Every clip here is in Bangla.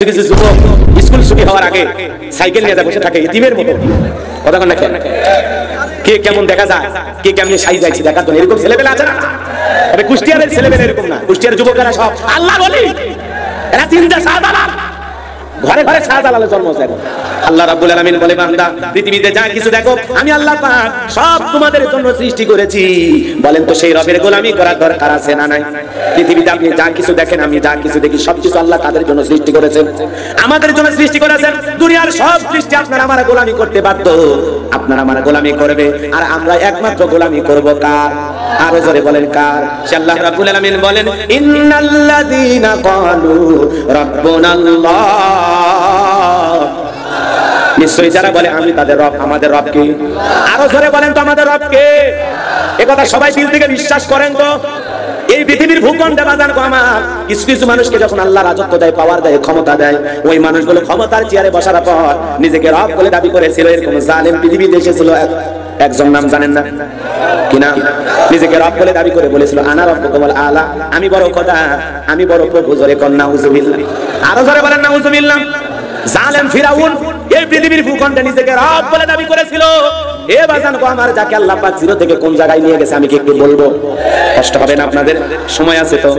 কিছু যুবক স্কুল ছুটি হওয়ার আগে সাইকেল নিয়ে বসে থাকে ইতিমের মতো। কথা বলেন না কেন? কে কেমন দেখা যায়, কে কেমন সাইজ আছে দেখার জন্য এরকম ছেলেবেলা আছে না? তবে কুষ্টিয়ারের ছেলেবেলা এরকম না। কুষ্টিয়ার যুবকেরা সব আল্লাহ বলি, এরা চিন্তা শাহজালাল, ঘরে ঘরে শাহজালালের জন্ম হয়েছে। আল্লাহ রাব্বুল আলামিন বলে, বান্দা পৃথিবীতে যা কিছু দেখো আমি আল্লাহ পাক সব তোমাদের জন্য সৃষ্টি করেছি। বলেন তো সেই রবের গোলামি করার দরকার আছে না নাই? পৃথিবীতে আপনি যা কিছু দেখেন, আমি যা কিছু দেখি, সবকিছু আল্লাহ তাদের জন্য সৃষ্টি করেছেন, আমাদের জন্য সৃষ্টি করেছেন। দুনিয়ার সব সৃষ্টি আপনারা আমার গোলামি করতে বাধ্য, আপনারা আমার গোলামি করবে, আর আমরা একমাত্র গোলামি করব কার? আরো জোরে বলেন কার? সে আল্লাহ রাব্বুল আলামিন বলেন, ইন্নাল্লাযীনা ক্বালু রাব্বুনাল্লাহ, নিশ্চয়ই যারা বলে আমি তাদের রব, আমাদের রব কে? আরো জোরে বলেন তো আমাদের রব কে? একথা সবাই দিল থেকে বিশ্বাস করেন তো? এই পৃথিবীর ভূখণ্ডে বাজান গো আমার কিছু কিছু মানুষকে যখন আল্লাহ রাজত্ব দেয়, পাওয়ার দেয়, ক্ষমতা দেয়, ওই মানুষগুলো ক্ষমতার চেয়ারে বসার পর নিজেকে রব বলে দাবি করেছিল। এরকম জালেম পৃথিবীতে এসেছিল একজন, নাম জানেন না কি নাম? নিজেকে রব বলে দাবি করে বলেছিল, আনা রব্বুকুম আলা, আমি বড় খোদা, আমি বড় প্রভু। জোরে কর নাউজুবিল্লাহ, আরো জোরে বলেন নাউজুবিল্লাহ। জালেম ফিরাউন এই পৃথিবীর ভূখণ্ডে নিজেকে রব বলে দাবি করেছিল। এ বাজান গো আমার, যাকে আল্লাহ পাক জিরো থেকে কোন জায়গায় নিয়ে গেছে আমি কি একটু বলবো? কষ্ট হবে না আপনাদের? সময় আছে তো?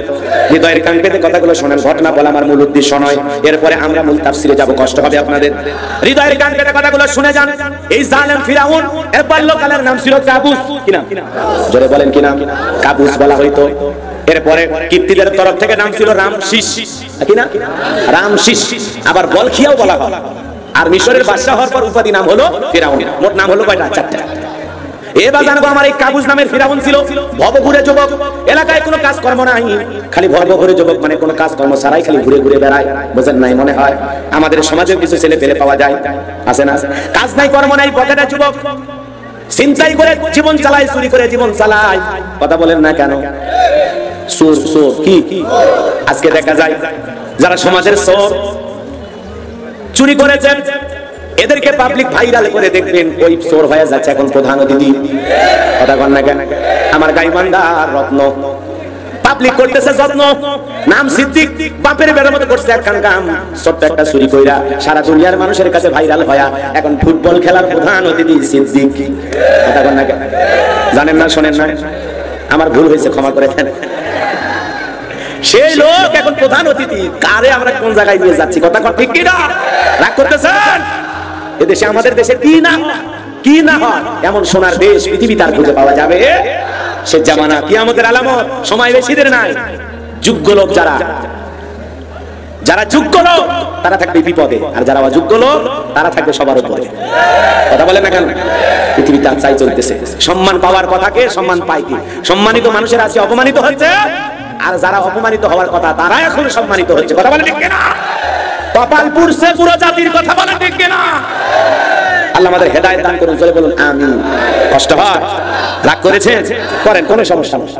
হৃদয়ের কান পেতে কথাগুলো শোনেন। ঘটনা বলা আমার মূল উদ্দেশ্য নয়, এরপরে আমরা মূল তাফসিরে যাব। কষ্ট হবে আপনাদের? হৃদয়ের কান পেতে কথাগুলো শুনে যান। এই জালেম ফিরাউন এর বাল্যকালের নাম ছিল কাবুস। কি নাম? জোরে বলেন কি নাম? কাবুস বলা হইতো। এরপরে কিপ্তিদের তরফ থেকে নাম ছিল রামশিস। কি না? রামশিস। আবার বলখিয়াও বলা হয়। আর মিশরের বাদশা হওয়ার পর উপাধি নাম হলো ফিরাউন। মোট নাম হলো কয়টা? 4টা। এবার জানবো আমার এই কাবুস নামের ফিরাউন ছিল ভবঘুরে যুবক। এলাকায় কোনো কাজকর্ম নাই, খালি ভবঘুরে যুবক, মানে কোনো কাজকর্ম ছাড়াই খালি ঘুরে ঘুরে বেড়ায়। বুঝেন নাই? মনে হয় আমাদের সমাজে কিছু ছেলে পেলে পাওয়া যায়, আছে না? কাজ নাই, কর্ম নাই, পকেটে যুবক, চিন্তাই করে জীবন চালায়, চুরি করে জীবন চালায়। কথা বলেন না কেন? চোর চোর কি আজকে দেখা যায় যারা সমাজের চোর, চুরি করেছেন, এদেরকে পাবলিক ভাইরাল করে দেখবেন ওই চোর হয়ে যাচ্ছে এখন প্রধান অতিথি। কথা বলেন না কেন? আমার গাইবান্ধার রত্ন পাবলিক করতেছে যত্ন, নাম সিদ্দিক, বাপের বেড়ার মতো করছে একখান কাম, ছোট্ট একটা চুরি কইরা সারা দুনিয়ার মানুষের কাছে ভাইরাল হয়া এখন ফুটবল খেলার প্রধান অতিথি সিদ্দিক। কথা বলেন না কেন? জানেন না, শোনেন না? আমার ভুল হয়েছে, ক্ষমা করে দেন। সেই লোক এখন প্রধান অতিথি। কারে আমরা কোন জায়গায় নিয়ে যাচ্ছি? কথা ঠিক কি না? রাগ করতেছেন? এদেশে, আমাদের দেশে কি না কি না হয় এমন সোনার দেশ পৃথিবীতে আর খুঁজে পাওয়া যাবে? সে জামানা কিয়ামতের আলামত, সময় বেশি দেরি নাই। যোগ্য লোক যারা, যারা যোগ্য লোক তারা থাকবে বিপদে, আর যারা অযোগ্য লোক তারা থাকবে সবার উপরে। কথা বলেন না কেন? পৃথিবী তার চাই চলতেছে। সম্মান পাওয়ার কথাকে সম্মান পায় কি? সম্মানিত মানুষের আছে অপমানিত হচ্ছে, আর যারা অপমানিত হওয়ার কথা তারা এখন সম্মানিত হচ্ছে। কথা বলেন ঠিক কিনা? কপাল পুরছে পুরো জাতির। কথা বলেন ঠিক কিনা? আল্লাহ আমাদের হেদায়েত দান করুন। জোরে বলুন আমিন। কষ্ট হয়? রাগ করেছেন? করেন, কোনো সমস্যা নেই।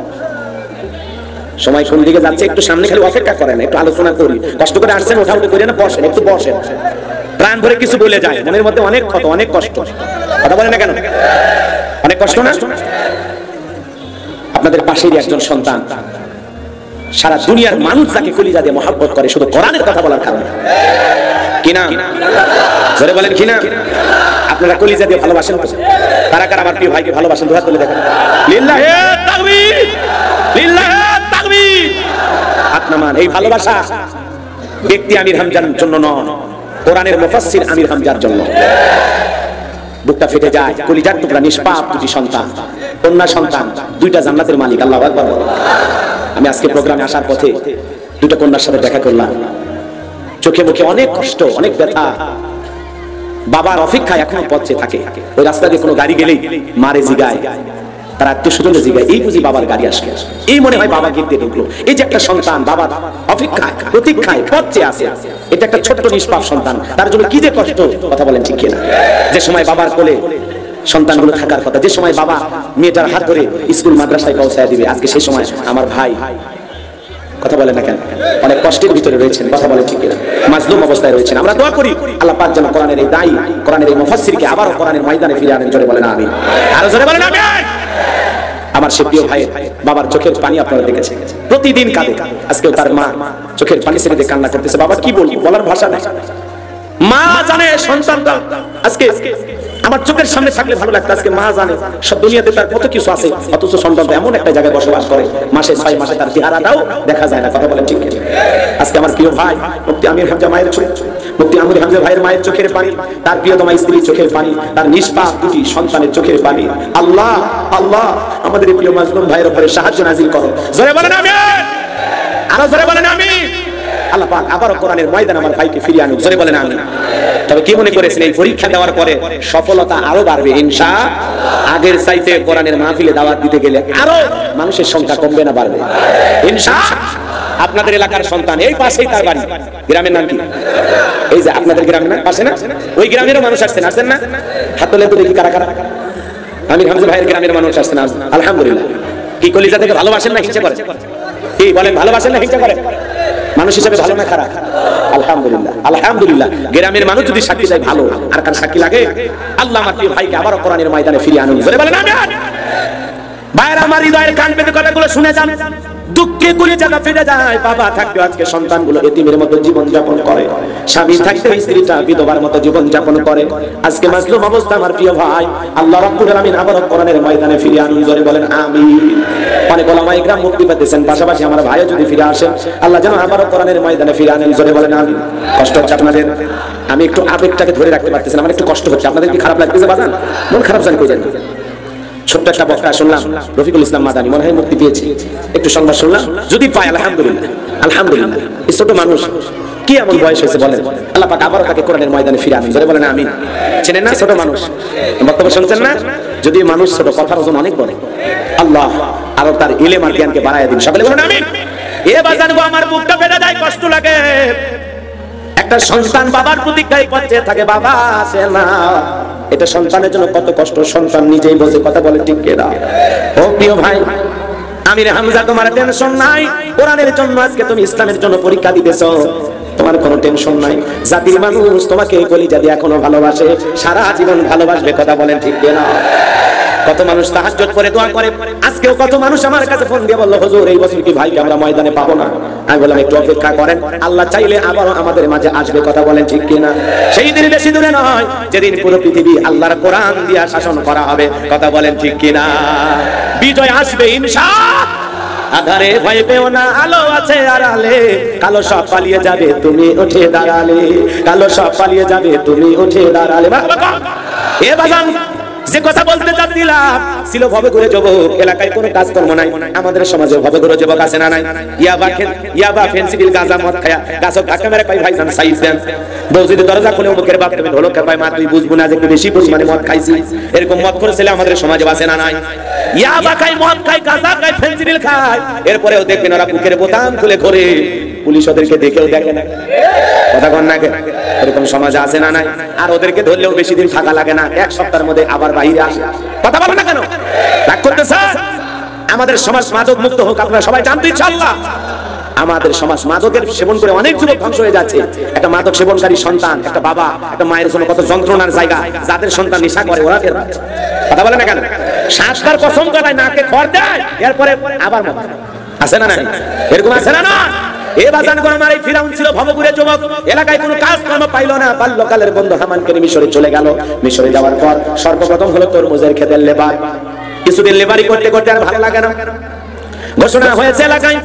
সময় কোন দিকে যাচ্ছে একটু সামনে খালি অপেক্ষা করেন, একটু আলোচনা করি। কষ্ট করে আসছেন, ওঠা উঠে করে না, বসেন, একটু বসেন। প্রাণ ভরে কিছু বলে যায়, মনের মধ্যে অনেক ক্ষত, অনেক কষ্ট। কথা বলেন না কেন? অনেক কষ্ট না? আপনাদের পাশেরই একজন সন্তান, সারা দুনিয়ার মানুষ যাকে কলিজা দিয়ে মহব্বত করে শুধু কোরআনের কথা বলার কারণে। কি না? জোরে বলেন কি না? আপনারা কলিজা দিয়ে ভালোবাসেন? কারা কারা আমার প্রিয় ভাইকে ভালোবাসেন? দুহাত তুলে দেখেন। লিল্লাহে তাকবীর, লিল্লাহে তাকবীর। হাত নামান। এই ভালোবাসা ব্যক্তি আমির হামজার জন্য নয়, কোরআনের মুফাসসির আমির হামজার জন্য। বুকটা ফেটে যায়, কলিজার টুকরা নিষ্পাপ দুটি সন্তান, কন্যা সন্তান, দুইটা জান্নাতের মালিক। আল্লাহু আকবার। আমি আজকে প্রোগ্রামে আসার পথে দুটো কন্যার সাথে দেখা করলাম। চোখে মুখে অনেক কষ্ট, অনেক ব্যথা। বাবার অপেক্ষায় এখনো পথে থাকে। ওই রাস্তা দিয়ে কোনো গাড়ি গেলেই মারে জিগায়, তার আত্মীয় স্বজনকে জিগায়, এই বুঝি বাবার গাড়ি আসবে, এই মনে হয় বাবা গিয়ে ঢুকলো। এই যে একটা সন্তান বাবার অপেক্ষায়, প্রতীক্ষায় পথে আছে, এটা একটা ছোট্ট নিষ্পাপ সন্তান, তার জন্য কি যে কষ্ট। কথা বলেন ঠিক কিনা? যে সময় বাবার কোলে সন্তানগুলো থাকার কথা, যে সময় বাবা মেয়েটার হাত ধরে স্কুল মাদ্রাসায় পৌঁছায় দিবে, আজকে সেই সময় আমার ভাই, কথা বলেন না কেন, অনেক কষ্টের ভিতরে রয়েছেন। কথা বলেন ঠিক কিনা? মাজলুম অবস্থায় রয়েছেন। আমরা দোয়া করি আল্লাহ পাক যেন কোরআনের এই দায়ী, কোরআনের এই মুফাসসিরকে আবারও কোরআনের ময়দানে ফিরিয়ে আনেন। জোরে বলেন আমিন। আরো জোরে বলেন আমিন। আমার সে প্রিয় ভাই বাবার চোখের পানি আপনারা দেখেছেন, প্রতিদিন কাঁদে। আজকেও তার মা চোখের পানি ছেড়ে দিয়ে কান্না করতেছে। বাবা কি বলবো, বলার ভাষা নেই। মা জানে সন্তানটা আজকে আমার চোখের সামনে থাকলে ভালো লাগতো। আজকে মা জানে সব দুনিয়াতে তার কত কিছু আছে, অথচ সন্তানটা এমন একটা জায়গায় বসবাস করে, মাসে 6 মাসে তার চেহারাটাও দেখা যায় না। কথা বলেন ঠিক কিনা? আজকে আমার প্রিয় ভাই মুফতি আমির হামজা মায়ের চোখ, মুফতি আমির হামজা ভাইয়ের মায়ের চোখের পানি, তার প্রিয়তমা স্ত্রীর চোখের পানি, তার নিষ্পাপ দুটি সন্তানের চোখের পানি। আল্লাহ আল্লাহ আমাদের এই প্রিয় মাজলুম ভাইয়ের উপরে সাহায্য নাজিল করো। জোরে বলেন আমিন, আরো জোরে বলেন আমিন। আল্লাহ পাক আবারো কোরআনের ময়দানে আমার ভাইকে ফিরিয়ে আনুক। জোরে বলেন আমিন। তবে কি মনে করেছেন এই পরীক্ষা দেওয়ার পরে সফলতা আরো বাড়বে ইনশাআল্লাহ? আগের চাইতে কোরআনের মাহফিলে দাওয়াত দিতে গেলে আরো মানুষের সংখ্যা কমবে না বাড়বে ইনশাআল্লাহ? আপনাদের এলাকার সন্তান, এই পাশেই তার বাড়ি, গ্রামের নাম কি? এই যে আপনাদের গ্রামের না পাশে না, ওই গ্রামেরও মানুষ আসছেন না? হাত তোলেন তো দেখি কারা কারা। আমির হামজা ভাইয়ের গ্রামের মানুষ আসছেন আলহামদুলিল্লাহ। কি কলিজা থেকে ভালোবাসেন না হিংসা করেন? কি বলেন, ভালোবাসেন না হিংসা করেন? মানুষ হিসেবে ভালো না খারাপ? আলহামদুলিল্লাহ আলহামদুলিল্লাহ। গ্রামের মানুষ যদি সাক্ষী দেয় ভালো, আর কার সাক্ষী লাগে? আল্লাহ আমার প্রিয় ভাইকে আবারো কোরআনের ময়দানে ফিরিয়ে আনুন। জোরে বলেন আমিন। ভাইরা আমার হৃদয়ের কান পেতে কথাগুলো শুনে যান। দুঃখে গুলি জায়গা ফিরে যায়। বাবা থাকতে আজকে সন্তানগুলো এতিমের মতো জীবন যাপন করে, স্বামী থাকতে স্ত্রীটা বিধবার মতো জীবন যাপন করে। আজকে মাজলুম অবস্থা আমার প্রিয় ভাই, আল্লাহ রাব্বুল আলামিন আবারো কোরআনের ময়দানে ফিরিয়ে আনুন। জোরে বলেন আমিন। অনেক ওলামা ইকরাম মুক্তি পেতেছেন, পাশাপাশি আমার ভাইও যদি ফিরে আসেন, আল্লাহ যেন আবারো কোরআনের ময়দানে ফিরিয়ে আনেন। জোরে বলেন আমিন। কষ্ট হচ্ছে আপনাদের? আমি একটু আবেগটাকে ধরে রাখতে পারতেছি না, আমার একটু কষ্ট হচ্ছে। আপনাদের কি খারাপ লাগতেছে বাজান? মন খারাপ জানি কই যান? ছোট্ট একটা বক্তা শুনলাম, রফিকুল ইসলাম মাদানী, মনে হয় মুক্তি পেয়েছি। একটু সংবাদ শুনলাম, যদি পাই আলহামদুলিল্লাহ আলহামদুলিল্লাহ। এই ছোট মানুষ কি এমন বয়স হয়েছে বলেন? আল্লাহ পাক আবারো তাকে কোরআনের ময়দানে ফিরে আনুন। জোরে বলেন আমিন। চেনেন না ছোট মানুষ? বক্তব্য শুনছেন না? যদি মানুষ ছোট, কথার ওজন অনেক বড়। আল্লাহ আরো তার ইলম আর জ্ঞানকে বাড়ায় দিন। সকলে বলেন আমিন। এ বাজান গো, আমার বুকটা ফেটে যায়, কষ্ট লাগে। একটা সন্তান বাবার প্রতীক্ষায় করতে থাকে, বাবা আসে না। এটা সন্তানের জন্য কত কষ্ট, সন্তান নিজেই বোঝে। কথা বলে ঠিক কিনা? ও প্রিয় ভাই আমির হামজা, তোমার টেনশন নাই। কোরআনের জন্য আজকে তুমি ইসলামের জন্য পরীক্ষা দিতেছো, তোমার কোনো টেনশন নাই। জাতির মানুষ তোমাকে কলিজা দিয়ে এখনো ভালোবাসে, সারা জীবন ভালোবাসবে। কথা বলেন ঠিক কিনা? কত মানুষ তাহাজ্জুদ করে দোয়া করে। আজকেও কত মানুষ আমার কাছে ফোন দিয়ে বলল, হুজুর এই বছর কি ভাইকে আমরা ময়দানে পাবো না? আমি বললাম একটু অপেক্ষা করেন, আল্লাহ চাইলে আবারও আমাদের মাঝে আসবে। কথা বলেন ঠিক কিনা? সেই দিন বেশি দূরে নয়, যেদিন পুরো পৃথিবী আল্লাহর কোরআন দিয়ে শাসন করা হবে। কথা বলেন ঠিক কিনা? বিজয় আসবে ইনশাআল্লাহ। আধারে ভয় পেও না, আলো আছে আড়ালে। কালো সব পালিয়ে যাবে তুমি উঠে দাঁড়ালে, কালো সব পালিয়ে যাবে তুমি উঠে দাঁড়ালে। এ বাজান, যে কথা বলতে চাচ্ছিলাম ছিল ভবঘুরে যুবক। এলাকায় কোনো কাজকর্ম নাই, আমাদের সমাজে ভবঘুরে যুবক আছে না নাই? ইয়াবা ফেন্সিডিল গাঁজা মদ খায়া গাছক ধাক্কা মেরে কই ভাইজান সাইজ দেন। বউ যদি দরজা খুলে মুখের বাপ তুমি ঢোলকের ভাই মা তুই বুঝবো না যে একটু বেশি পরিমাণে মদ খাইছি। এরকম মদ করে ছেলে আমাদের সমাজে আছে না নাই? ইয়াবা খায়, মদ খায়, গাঁজা খায়, ফেন্সিডিল খায়, এরপরেও দেখবেন ওরা বুকের বোতাম খুলে ঘোরে। পুলিশ ওদেরকে দেখেও দেখে না। কথা কন না? এরকম সমাজ আছে না নাই? আর ওদেরকে ধরলেও বেশি দিন থাকা লাগে না, এক সপ্তাহের মধ্যে আবার বাইরে আসে। কথা বলো না কেন? রাগ করতেছে? আমাদের সমাজ মাদক মুক্ত হোক, আপনারা সবাই জানতে ইনশাআল্লাহ। আমাদের সমাজ মাদকের সেবন করে অনেক যুবক ধ্বংস হয়ে যাচ্ছে। একটা মাদক সেবনকারী সন্তান, একটা বাবা, একটা মায়ের জন্য কত যন্ত্রণার জায়গা। যাদের সন্তান নেশা করে ওরা টের পাচ্ছে। কথা বলে না কেন? শ্বাসটার কসম কাটায়, নাকে খড় দেয়, এরপরে আবার মদ খায়। আছে না নাই? এরকম আছে না না? এ বাজান গো, আমার এই ফিরাউন ছিল ভবঘুরে যুবক, এলাকায় কোনো কাজ কর্ম পাইল না। বাল্যকালের বন্ধু হামানকে মিশরে চলে গেল। মিশরে যাওয়ার পর সর্বপ্রথম হলো তরমুজের ক্ষেতের লেবার। কিছুদিন লেবারি করতে করতে আর ভালো লাগে না, ঘোষণা হয়েছে এলাকায়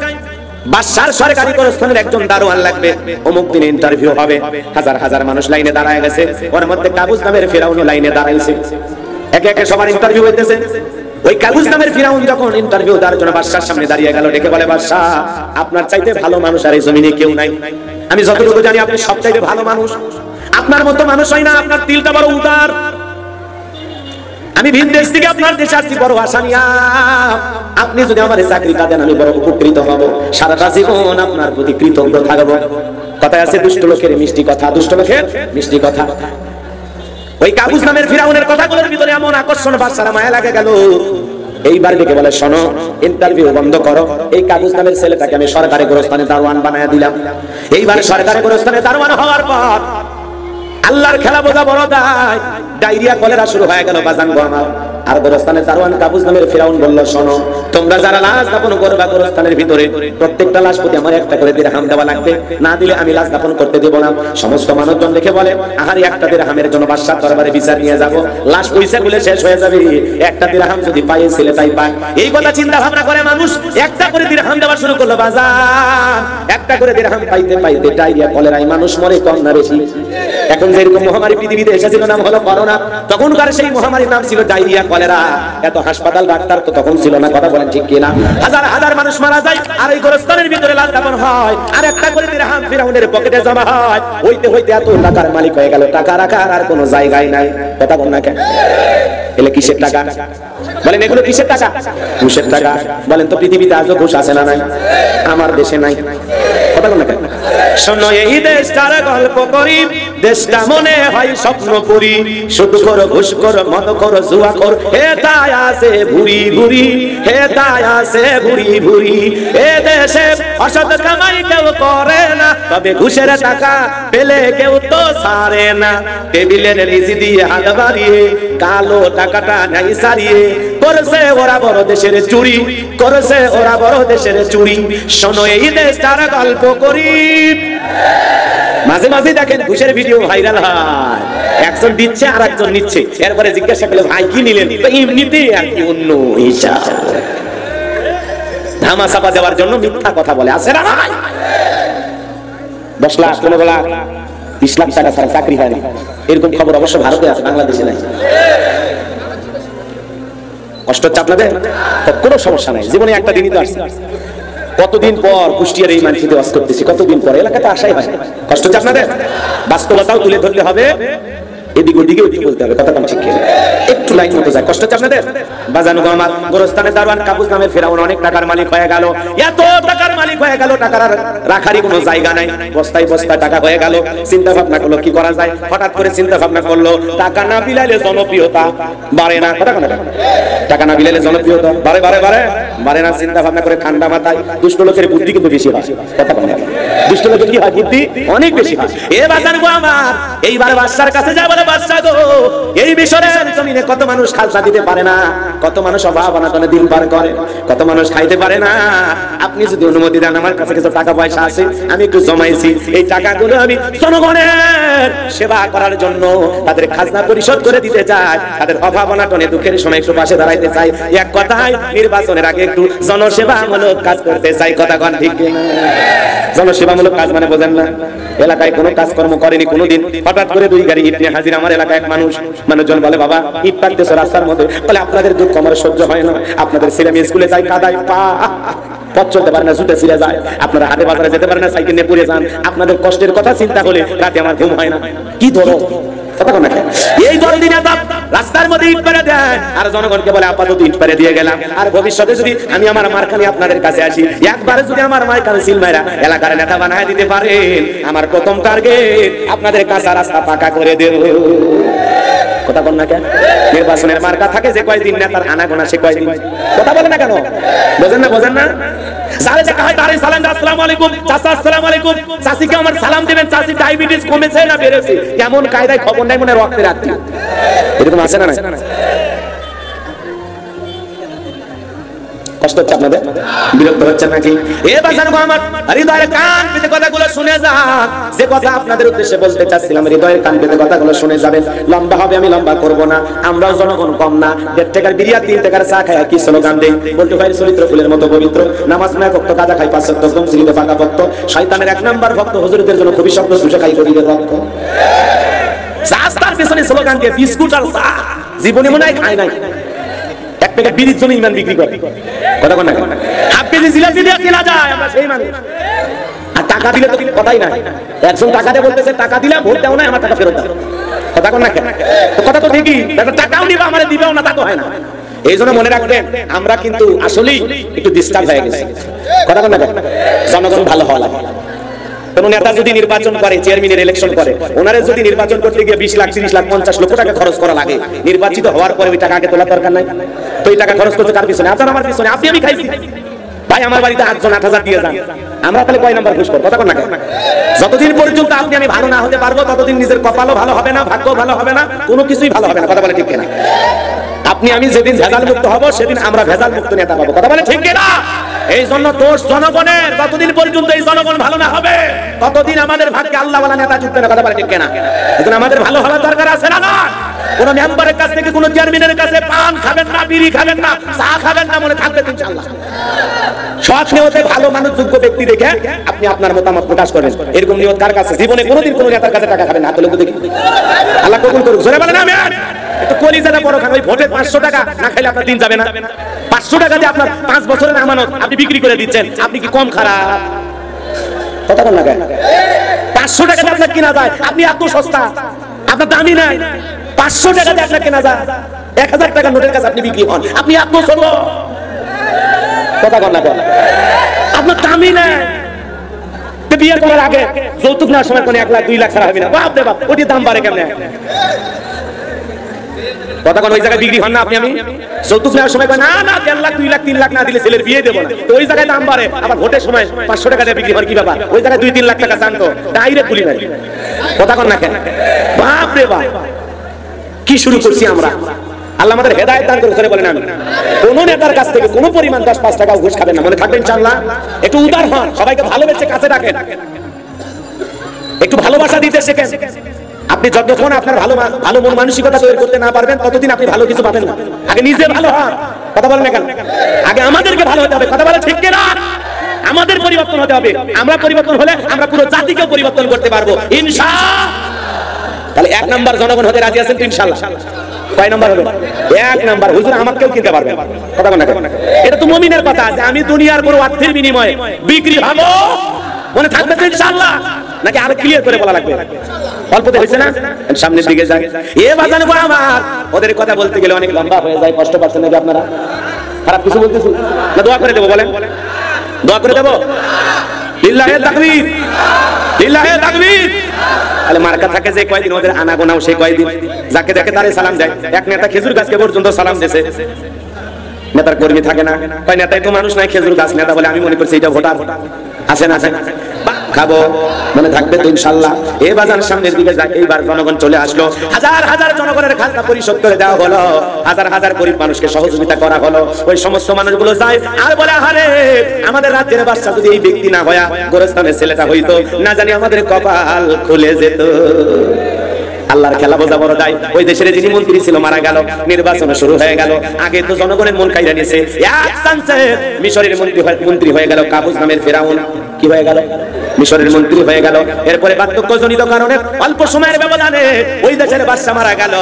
বাদশার সরকারি গোরস্থানের একজন দারোয়ান লাগবে। অমুক দিনে ইন্টারভিউ হবে। হাজার হাজার মানুষ লাইনে দাঁড়ায় গেছে, ওর মধ্যে কাবুস নামের ফিরাউন লাইনে দাঁড়াইছে। একে একে সবার ইন্টারভিউ হইতেছে। ওই কাবুস নামের ফিরাউন যখন ইন্টারভিউ দেওয়ার জন্য বাদশার সামনে দাঁড়িয়ে গেল, ডেকে বলে, বাদশাহ আপনার চাইতে ভালো মানুষ আর এই জমিনে কেউ নাই। আমি যতটুকু জানি আপনি সবচাইতে ভালো মানুষ। আপনার মতো মানুষ হয় না, আপনার তিলটা বড় উদার। আমি ভিন দেশ থেকে আপনার দেশে আসছি বড় আশা নিয়া। আপনি যদি আমার চাকরিটা দেন আমি বড় উপকৃত হব, সারাটা জীবন আপনার প্রতি কৃতজ্ঞ থাকব। কথায় আছে দুষ্ট লোকের মিষ্টি কথা, দুষ্ট লোকের মিষ্টি কথা। ওই কাবুস নামের ফিরাউনের কথাগুলোর ভিতরে এমন আকর্ষণ, বাদশার মায়া লাগে গেল। এইবার ডেকে বলে, শোনো, ইন্টারভিউ বন্ধ করো। এই কাবুস নামের ছেলেটাকে আমি সরকারি গোরস্থানে দারোয়ান বানায় দিলাম। এইবার সরকারি গোরস্থানে দারোয়ান হওয়ার পর আল্লাহর খেলা বোঝা বড় দায়। ডায়রিয়া কলেরা শুরু হয়ে গেল বাজান গো আমার। আর গোরস্থানের দারোয়ান কাবুস নামের ফিরাউন বলল, শোনো, তোমরা যারা লাশ দাফন করবা গোরস্থানের ভিতরে, প্রত্যেকটা লাশ প্রতি আমার একটা করে দিরহাম দেওয়া লাগবে, না দিলে আমি লাশ দাফন করতে দেব না। সমস্ত মানুষজন দেখে বলে, আহারে একটা দিরহামের জন্য বাদশার দরবারে বিচার নিয়ে যাব, লাশ পয়সা গুলো শেষ হয়ে যাবে, একটা দিরহাম যদি পাই ছেলেটাই পায়। এই কথা চিন্তা ভাবনা করে মানুষ একটা করে দিরহাম দেওয়া শুরু করলো। বাজার একটা করে দিরহাম পাইতে পাইতে ডায়রিয়া কলেরায় মানুষ মরে কম না বেশি। এখন যেরকম মহামারী পৃথিবীতে এসেছিল, নাম হলো করোনা, তখনকার সেই মহামারীর নাম ছিল ডায়রিয়া কলেরা। এত হাসপাতাল ডাক্তার তো তখন ছিল না, কথা বলেন ঠিক কিনা? হাজার হাজার মানুষ মারা যায়, আর এই গোরস্থানের ভিতরে লাশ দাফন হয়, আর একটা করে দিরহাম ফিরাউনের পকেটে জমা হয়। হইতে হইতে এত টাকার মালিক হয়ে গেল, টাকা রাখার আর কোনো জায়গায় নাই। কথা বল না কেন? এলে কিসের টাকা বলেন? এগুলো কিসের টাকা? ঘুষের টাকা। বলেন তো পৃথিবীতে আজও ঘুষ আছে না নাই? আমার দেশে নাই। কথা বল না কেন? শোনো, এই দেশটার গল্প করি, দেশটা মনে হয় স্বপ্ন পুরি, সুদ করো, ঘুষ করো, মদ করো, জুয়া করো, হে তাই আছে ভুরি ভুরি, হে তাই আছে ভুরি ভুরি। এ দেশে অসৎ কামাই কেউ করে না, তবে ঘুষের টাকা পেলে কেউ তো ছাড়ে না। টেবিলের নিচে দিয়ে হাত বাড়িয়ে কালো টাকাটা নাই সারিয়ে করেছে ওরা বড় দেশের চুরি, করেছে ওরা বড় দেশের চুরি। শোনো, এই দেশটার গল্প করি। মাঝে মাঝে দেখেন ঘুষের ভিডিও ভাইরাল হয়, একজন দিচ্ছে আর একজন নিচ্ছে, এরপরে জিজ্ঞাসা করলে ভাই কি নিলেন? এমনিতে আর কি, অন্য হিসাব। ধামা চাপা দেওয়ার জন্য মিথ্যা কথা বলে, আছে না ভাই? 10 লাখ 15 লাখ 20 লাখ টাকা ছাড়া চাকরি হয় না, এরকম খবর অবশ্য ভারতে আছে, বাংলাদেশে নাই। কষ্ট হচ্ছে আপনাদের? কোনো সমস্যা নাই, জীবনে একটা দিনই তো আসছে। কতদিন পর কুষ্টিয়ার এই মানসিতে বাস করতেছি, কতদিন পর, এলাকাতে আসাই হয়। কষ্ট হচ্ছে আপনাদের? বাস্তবতাও তুলে ধরতে হবে, এদিক ওদিকে ওদিক বলতে হবে, কথা কম ঠিক কিনা? একটু লাইন মতো যায়। কষ্ট হচ্ছে আপনাদের? বাজানো আমার গোরস্থানের দারোয়ান কাবুস নামের ফিরাউন অনেক টাকার মালিক হয়ে গেল, এত টাকার মালিক হয়ে গেল, টাকার রাখারই কোনো জায়গা নাই, বস্তায় বস্তায় টাকা হয়ে গেল। চিন্তা ভাবনা করলো কি করা যায়, হঠাৎ করে চিন্তা ভাবনা করলো, টাকা না বিলাইলে জনপ্রিয়তা বাড়ে না। কথা কোন টাকা না বিলাইলে জনপ্রিয়তা বাড়ে বাড়ে বাড়ে বাড়ে না। চিন্তা ভাবনা করে ঠান্ডা মাথায়, দুষ্ট লোকের বুদ্ধি কিন্তু বেশি হয়। কথা কোন দুষ্ট লোকের কি হয়? বুদ্ধি অনেক বেশি হয়। এ বাজানো আমার এইবার বাদশার কাছে যা বলে, বাদশা গো, এই মিশরের জমিনে কত মানুষ খালসা দিতে পারে না, কত মানুষ অভাব অনাটনে দিন পার করে, কত মানুষ খাইতে পারে না। আপনি যদি অনুমতি দেন, আমার কাছে কিছু টাকা পয়সা আছে, আমি একটু জমাইছি, এই টাকাগুলো আমি জনগণের সেবা করার জন্য তাদের খাজনা পরিশোধ করে দিতে চাই, তাদের অভাব অনাটনে দুঃখের সময় একটু পাশে দাঁড়াইতে চাই। এক কথায় নির্বাচনের আগে একটু জনসেবামূলক কাজ করতে চাই। কথা কোন ঠিক কিনা? জনসেবামূলক কাজ মানে বোঝেন না? এলাকায় কোনো কাজকর্ম করেনি কোনোদিন, হঠাৎ করে 2 গাড়ি ইট নিয়ে হাজির আমার এলাকায় এক মানুষজন বলে, বাবা ইট পাকতেছে রাস্তার মধ্যে। বলে, আপনাদের দুঃখ আমার সহ্য হয় না, আপনাদের ছেলে মেয়ে স্কুলে যায় কাদায়, পথ চলতে পারে না, জুতে ছিঁড়ে যায়, আপনারা হাটে বাজারে যেতে পারে না, সাইকেল নিয়ে পড়ে যান, আপনাদের কষ্টের কথা চিন্তা হলে রাতে আমার ঘুম হয় না। কি ধরো এই দরদিনে রাস্তার মধ্যে ইট পেরে দেয়, আর জনগণকে বলে আপাতত ইট পেরে দিয়ে গেলাম, আর ভবিষ্যতে যদি আমি আমার মারখানি আপনাদের কাছে আসি, একবারে যদি আমার মারখানি সিলমাইরা এলাকার নেতা বানায় দিতে পারেন, আমার প্রথম টার্গেট আপনাদের কাঁচা রাস্তা পাকা করে দেব। কথা বল না কেন? নির্বাচনের মার্কা থাকে যে কয়দিন না, তার আনাগোনা সে কয়দিন। কথা বলে না কেন? বোঝেন না? বোঝেন না? সালে দেখা হয় তারে সালাম, আসসালামু আলাইকুম চাচা, আসসালামু আলাইকুম চাচিকে আমার সালাম দিবেন, চাচি ডায়াবেটিস কমেছে না বেড়েছে, কেমন কায়দায় খবর নাই, মনে রক্তে রাখতে, এরকম আছে না? কষ্ট হচ্ছে আপনাদের? বিরক্ত হচ্ছেন নাকি? এ বাজানো আমার হৃদয়ের কান পেতে কথাগুলো শুনে যান, যে কথা আপনাদের উদ্দেশ্যে বলতে চাচ্ছিলাম, হৃদয়ের কান পেতে কথাগুলো শুনে যাবেন। লম্বা হবে, আমি লম্বা করব না, আমরাও জনগণ কম না। 1.5 টাকার বিরিয়ানি 3 টাকার চা খায় কি স্লোগান দেই, বলতে পারি চরিত্র ফুলের মতো পবিত্র, নামাজ না ভক্ত, কাজা খাই 5 ওয়াক্ত, মুসলিমে ফাঁকা ভক্ত, শয়তানের 1 নাম্বার ভক্ত, হুজুরদের জন্য খুবই শব্দ সুশে খাই গরিবের রক্ত। রাস্তার পেছনে স্লোগান দিয়ে বিস্কুট আর চা জীবনে মনে হয় খায় নাই, এক প্যাকেট বিড়ির জন্য ইমান বিক্রি করে। কথা বল না? হাফ কেজি জিলাপি দিয়ে কেনা যায়, আমরা সেই মানুষ। আর টাকা দিলে তো কথাই নাই, একজন টাকা দিয়ে বলতেছে টাকা দিলে ভোট দাও না, আমার টাকা ফেরত দাও। কথা বল না কেন? কথা তো ঠিকই, টাকাও নিবা আমারে দিবেও না, তা তো হয় না। এই জন্য মনে রাখবেন, আমরা কিন্তু আসলেই একটু ডিস্টার্ব হয়ে গেছি। কথা বল না কেন? জনগণ ভালো হওয়া লাগে। কোন নেতা যদি নির্বাচন করে, চেয়ারম্যানের ইলেকশন করে, ওনারে যদি নির্বাচন করতে গিয়ে 20 লাখ 30 লাখ 50 লক্ষ টাকা খরচ করা লাগে, নির্বাচিত হওয়ার পরে ওই টাকা আগে তোলার দরকার নাই? তো এই টাকা খরচ করতে কার পিছনে? আপনার আমার পিছনে। আপনি আমি খাইছি ভাই, আমার বাড়িতে 8 জন 8000 দিয়ে যান, আমরা তাহলে কয় নাম্বার ঘুষ করব? কথা কোন না? যতদিন পর্যন্ত আপনি আমি ভালো না হতে পারবো, ততদিন নিজের কপালও ভালো হবে না, ভাগ্য ভালো হবে না, কোনো কিছুই ভালো হবে না। কথা বলে ঠিক কিনা? আপনি আপনি আমি যেদিন ভেজাল মুক্ত হব সেদিন আমরা ভেজাল মুক্ত নেতা পাবো। কথা বলে ঠিক কিনা? এই জন্য দোষ জনগণের। যতদিন পর্যন্ত এই জনগণ ভালো না হবে ততদিন আমাদের ভাগ্যে আল্লাহওয়ালা নেতা জুটবে না। কথা বলে ঠিক কিনা? এখন আমাদের ভালো হওয়ার দরকার আছে না? না, কোন মেম্বারের কাছ থেকে কোন চেয়ারম্যানের কাছে পান খাবেন না, বিড়ি খাবেন না, চা খাবেন না, মনে থাকবে ইনশাআল্লাহ। সৎ নিয়তে ভালো মানুষ যোগ্য ব্যক্তি দেখে আপনি আপনার মতামত প্রকাশ করেন। এরকম নিয়ত কার কাছে? জীবনে কোনোদিন কোনো নেতার কাছে টাকা খাবেন না। হাত তুলে দেখি। আল্লাহ কবুল করুক। জোরে বলেন আমিন। একটু কলিজাটা বড় খান। ওই ভোটে 500 টাকা না খাইলে আপনার দিন যাবে না। 500 টাকা দিয়ে আপনার 5 বছরের আমানত আপনি বিক্রি করে দিচ্ছেন। আপনি কি কম খারাপ? কথা বল না কেন? 500 টাকা দিয়ে আপনার কিনা যায়, আপনি এত সস্তা, আপনার দামি নাই। 500 টাকা দিয়ে আপনার কেনা যায়, 1000 টাকা নোটের কাছে আপনি বিক্রি হন, আপনি এত ছোট। কথা বল না কেন? আপনার দামি নাই। বিয়ে করার আগে যৌতুক নেওয়ার সময় কোন 1 লাখ 2 লাখ ছাড়া হবে না। বাপ রে বাপ, ওটির দাম বাড়ে কেমনে? কথা কোন ওই জায়গায় বিক্রি হন না আপনি আমি? যৌতুক নেওয়ার সময় না না 1.5 লাখ 2 লাখ 3 লাখ না দিলে ছেলের বিয়ে দেব না, তো ওই জায়গায় দাম বাড়ে। আবার ভোটের সময় 500 টাকা দিয়ে বিক্রি হন, কি ব্যাপার? ওই জায়গায় 2-3 লাখ টাকা চান তো ডাইরেক্ট গুলি নাই। কথা কোন না কেন? বাপ রে বাপ, কি শুরু করছি আমরা? আল্লাহ আমাদের হেদায়েত দান করুন। বলেন আমিন। কোন নেতার কাছ থেকে কোন পরিমাণ 10-5 টাকা ঘুষ খাবেন না, মনে থাকবে ইনশাআল্লাহ। একটু উদার হন, সবাইকে ভালোবেসে কাছে রাখেন, একটু ভালোবাসা দিতে শেখেন। আপনি যতক্ষণ আপনার ভালো মন মানসিকতা তৈরি করতে না পারবেন ততদিন আপনি ভালো কিছু পাবেন না। আগে নিজে ভালো হন। কথা বলেন না কেন? আগে আমাদেরকে ভালো হতে হবে। কথা বলে ঠিক কিনা? আমাদের পরিবর্তন হতে হবে। আমরা পরিবর্তন হলে আমরা পুরো জাতিকে পরিবর্তন করতে পারবো ইনশাআল্লাহ। তাহলে 1 নাম্বার জনগণ হতে রাজি আছেন তো ইনশাআল্লাহ? কয় নাম্বার হবে? 1 নাম্বার। হুজুর আমাকেও কিনতে পারবেন। কথা বলেন না কেন? এটা তো মুমিনের কথা যে আমি দুনিয়ার কোনো অর্থের বিনিময়ে বিক্রি হব, মনে থাকবে তো ইনশাআল্লাহ? নাকি আরো ক্লিয়ার করে বলা লাগবে? অল্পতে হয়েছে না? সামনের দিকে যাই। এ বাজান গো আমার, ওদের কথা বলতে গেলে অনেক লম্বা হয়ে যায়। কষ্ট পাচ্ছেন নাকি আপনারা? খারাপ কিছু বলতেছি না? দোয়া করে দেবো, বলেন। দোয়া করে দেবো? লিল্লাহে তাকবীর, লিল্লাহে তাকবীর। তাহলে মার্কা থাকে যে কয়দিন ওদের আনাগোনাও সেই কয়দিন, যাকে দেখে তারে সালাম দেয়। এক নেতা খেজুর গাছকে পর্যন্ত সালাম দিয়েছে। নেতার কর্মী থাকে না, কয় নেতাই তো মানুষ নাই, খেজুর গাছ নেতা বলে। আমি মনে করছি এটা ভোটার। আসেন আসেন খাবো, মনে থাকবে তো ইনশাআল্লাহ। এই বাজার সামনের দিকে যাক। এইবার জনগণ চলে আসলো, হাজার হাজার জনগণের খাজনা পরিশোধ করে দেওয়া হলো, হাজার হাজার গরিব মানুষকে সহযোগিতা করা হলো। ওই সমস্ত মানুষগুলো যায় আর বলে, আরে আমাদের রাজ্যের বাদশা যদি এই ব্যক্তি না হয়া গোরস্থানের ছেলেটা হইতো, না জানি আমাদের কপাল খুলে যেত। আল্লাহর খেলা বোঝা বড় দায়। ওই দেশের যিনি মন্ত্রী ছিল মারা গেল, নির্বাচন শুরু হয়ে গেল। আগে তো জনগণের মন কাইরা নিয়েছে। এক চান্সে মিশরের মন্ত্রী হয়ে গেল কাবুস নামের ফেরাউন। কি হয়ে গেল? মিশরের মন্ত্রী হয়ে গেল। এরপরে বার্ধক্যজনিত কারণে অল্প সময়ের ব্যবধানে ওই দেশের বাদশা মারা গেল।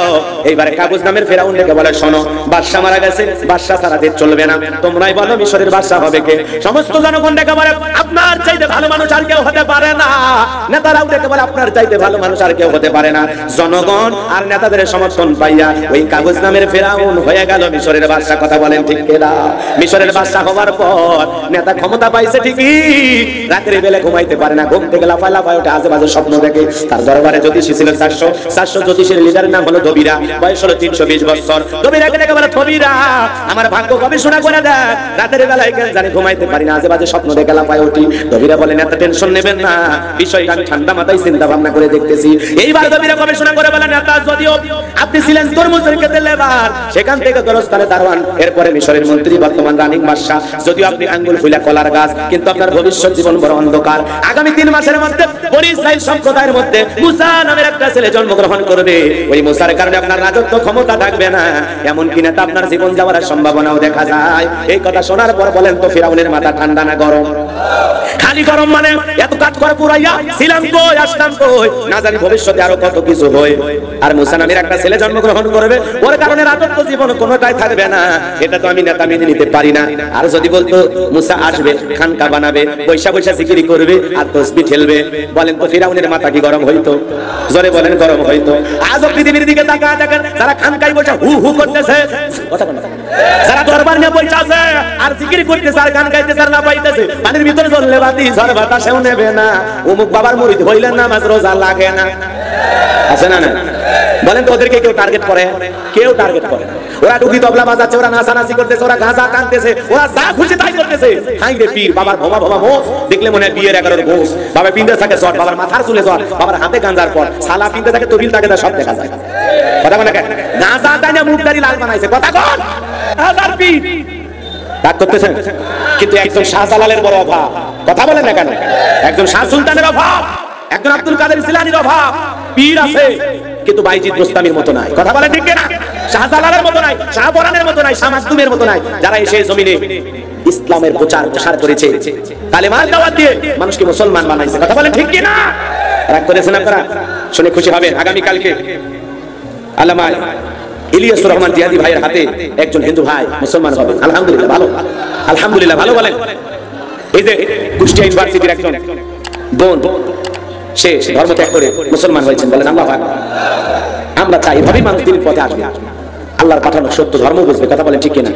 এইবারে কাবুস নামের ফেরাউন ডেকে বলে, শোনো, বাদশা মারা গেছে, বাদশা ছাড়া দেশ চলবে না, তোমরাই বলো মিশরের বাদশা হবে কে? সমস্ত জনগণ ডেকে বলে, আপনার চাইতে ভালো মানুষ আর কেউ হতে পারে না। নেতারাও ডেকে বলে, আপনার চাইতে ভালো মানুষ আর কেউ হতে পারে না। জনগণ আর নেতাদের সমর্থন পাইয়া ওই কাবুস নামের ফেরাউন হয়ে গেল মিশরের বাদশা। কথা বলেন ঠিক কিনা? মিশরের বাদশা হওয়ার পর নেতা ক্ষমতা পাইছে ঠিকই, রাতের বেলা ঘুমাইতে পারে না, ঘুম থেকে লাফায় লাফায় ওঠে, আজেবাজে স্বপ্ন দেখে। তার দরবারে জ্যোতিষী ছিল 400 জ্যোতিষীর লিডারের নাম হলো দবিরা, বয়স হলো 320 বছর। দবিরাকে ডেকে বলে, দবিরা আমার ভাগ্য গবেষণা করে দেয়, রাতের বেলায় কেন জানি ঘুমাইতে পারি না, আজেবাজে স্বপ্ন দেখে লাফায় উঠি। দবিরা বলেন, এত টেনশন নেবেন না, বিষয়টা আমি ঠান্ডা মাথায় চিন্তা ভাবনা করে দেখতেছি। এইবার দবিরা গবেষণা করে বলেন, নেতা যদিও আপনি ছিলেন তরমুজের ক্ষেত্রে লেবার, সেখান থেকে গোরস্থানে দারোয়ান, এরপরে মিশরের মন্ত্রী, বর্তমান রানিং বাদশা, যদিও আপনি আঙ্গুল ফুলা কলার গাছ, কিন্তু আপনার ভবিষ্যৎ জীবন বড় অন্ধকার। আগামী 3 মাসের মধ্যে বনি ইসরাইল সম্প্রদায়ের মধ্যে মুসা নামের একটা ছেলে জন্মগ্রহণ করবে। ওই মুসার কারণে আপনার রাজত্ব ক্ষমতা থাকবে না, এমন কি নেতা আপনার জীবন যাওয়ার সম্ভাবনাও দেখা যায়। এই কথা শোনার পর বলেন তো ফিরাউনের মাথা ঠান্ডা না গরম? খালি গরম। মানে এত কাজ করে পুরাইয়া ছিলাম কই, আসলাম কই, না জানি ভবিষ্যতে আরো কত কিছু হয়। আর মুসা নামের একটা ছেলে জন্মগ্রহণ করবে, ওর কারণে রাজত্ব জীবন কোনোটাই থাকবে না। এটা তো আমি নেতা মেনে নিতে পারি না। আর যদি বলতো মুসা আসবে, খানকা বানাবে, পয়সা পয়সা জিকিরি করবে আর তসবিহ ঠেলবে, বলেন তো ফিরাউনের মাথা কি গরম হইতো? জোরে বলেন, গরম হইতো? আজও পৃথিবীর দিকে তাকায় দেখেন, যারা খানকায় বসে হু হু করতেছে, কথা বলেন, যারা দরবার নিয়ে বসে আছে আর জিকিরি করতেছে আর গান গাইতেছে আর না পাইতেছে, পানির ভিতরে জ্বললে বাতি ঝড় বাতাসেও নেবে না। অমুক বাবার মুরিদ হইলেন নামাজ রোজা লাগে না, আছে না? না বলেন তো, ওদেরকে কেউ টার্গেট করে? কেউ টার্গেট করে? ওরা টুকি তবলা বাজাচ্ছে, ওরা নাচানাচি করতেছে, ওরা গাঁজা টানতেছে, ওরা যা খুশি তাই করতেছে। হাই রে পীর, বাবার ভবা ভবা মোষ দেখলে মনে হয় বিয়ের 11 ঘোষ। বাবা পিনতে থাকে জট, বাবার মাথার চুলে জট, বাবার হাতে গাঁজার পট, সালা পিনতে থাকে তবিল থাকে, সব দেখা যায়। কথা বলে কেন? গাঁজা তাই না মুখদারি লাল বানাইছে, কথা কন হাজার পিঠ রাগ করতেছেন। কিন্তু একজন শাহজালালের বড় অভাব, কথা বলেন না কেন? একজন শাহ সুলতানের অভাব, একজন আব্দুল কাদের জিলানীর অভাব। পীর আছে কিন্তু বাইজিদ গোস্তামির মতো নাই, কথা বলেন ঠিক না? শাহজালালের মতো নাই, শাহপরানের মতো নাই, শাহ মাসদুমের মতো নাই, যারা এসে জমিনে ইসলামের প্রচার প্রসার করেছে, কালেমার দাওয়াত দিয়ে মানুষকে মুসলমান বানাইছে, কথা বলেন ঠিক না? রাগ করেছেন আপনারা? শুনে খুশি হবেন, আগামী কালকে আল্লামা ইলিয়াসুর রহমান জিয়াদি ভাইয়ের হাতে একজন হিন্দু ভাই মুসলমান হবেন। আলহামদুলিল্লাহ, ভালো, আলহামদুলিল্লাহ, ভালো বলেন। এই যে কুষ্টিয়া ইউনিভার্সিটির একজন বোন, সে ধর্ম ত্যাগ করে মুসলমান হয়েছেন, বলেন আল্লাহু আকবার। আমরা চাই এভাবেই মানুষ দিনের পথে আসবে, আল্লাহর পাঠানো সত্য ধর্ম বুঝবে, কথা বলেন ঠিক কিনা?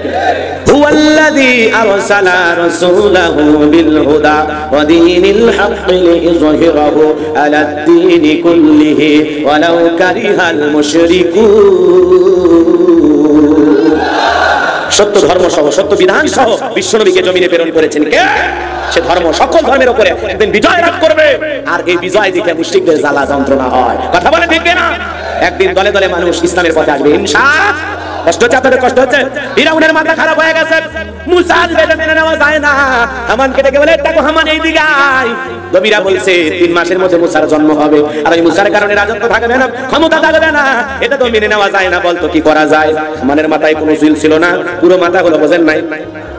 হুয়াল্লাযী আরসালা রাসূলাহু বিল হুদা ওয়া দীনিল হাক্কি লিইযহিরাহু আলাদ দীনি কুল্লিহি ওয়ালাউ কারিহাল মুশরিকুন। সত্য ধর্ম সহ, সত্য বিধান সহ বিশ্বনবীকে জমিনে প্রেরণ করেছেন কে? সে ধর্ম সকল ধর্মের উপরে একদিন বিজয় লাভ করবে, আর এই বিজয় দেখে মুশরিকদের জ্বালা যন্ত্রণা হয়, কথা বলেন ঠিক কিনা? একদিন দলে দলে মানুষ ইসলামের পথে আসবে ইনশাআল্লাহ। কষ্ট হচ্ছে আপনাদের? কষ্ট হচ্ছে? ফিরাউনের মাথা খারাপ হয়ে গেছে, মুসা বেদে মেনে নেওয়া যায় না। হামানকে ডেকে বলে, দেখো হামান এই দিকে আয়। নবীরা বলছে 3 মাসের মধ্যে মুসার জন্ম হবে, আর ওই মুসার কারণে রাজত্ব থাকবে না, ক্ষমতা থাকবে না, এটা তো মেনে নেওয়া যায় না। বলতো কি করা যায়? হামানের মাথায় কোনো চুল ছিল না, পুরো মাথা হলো, বোঝেন নাই?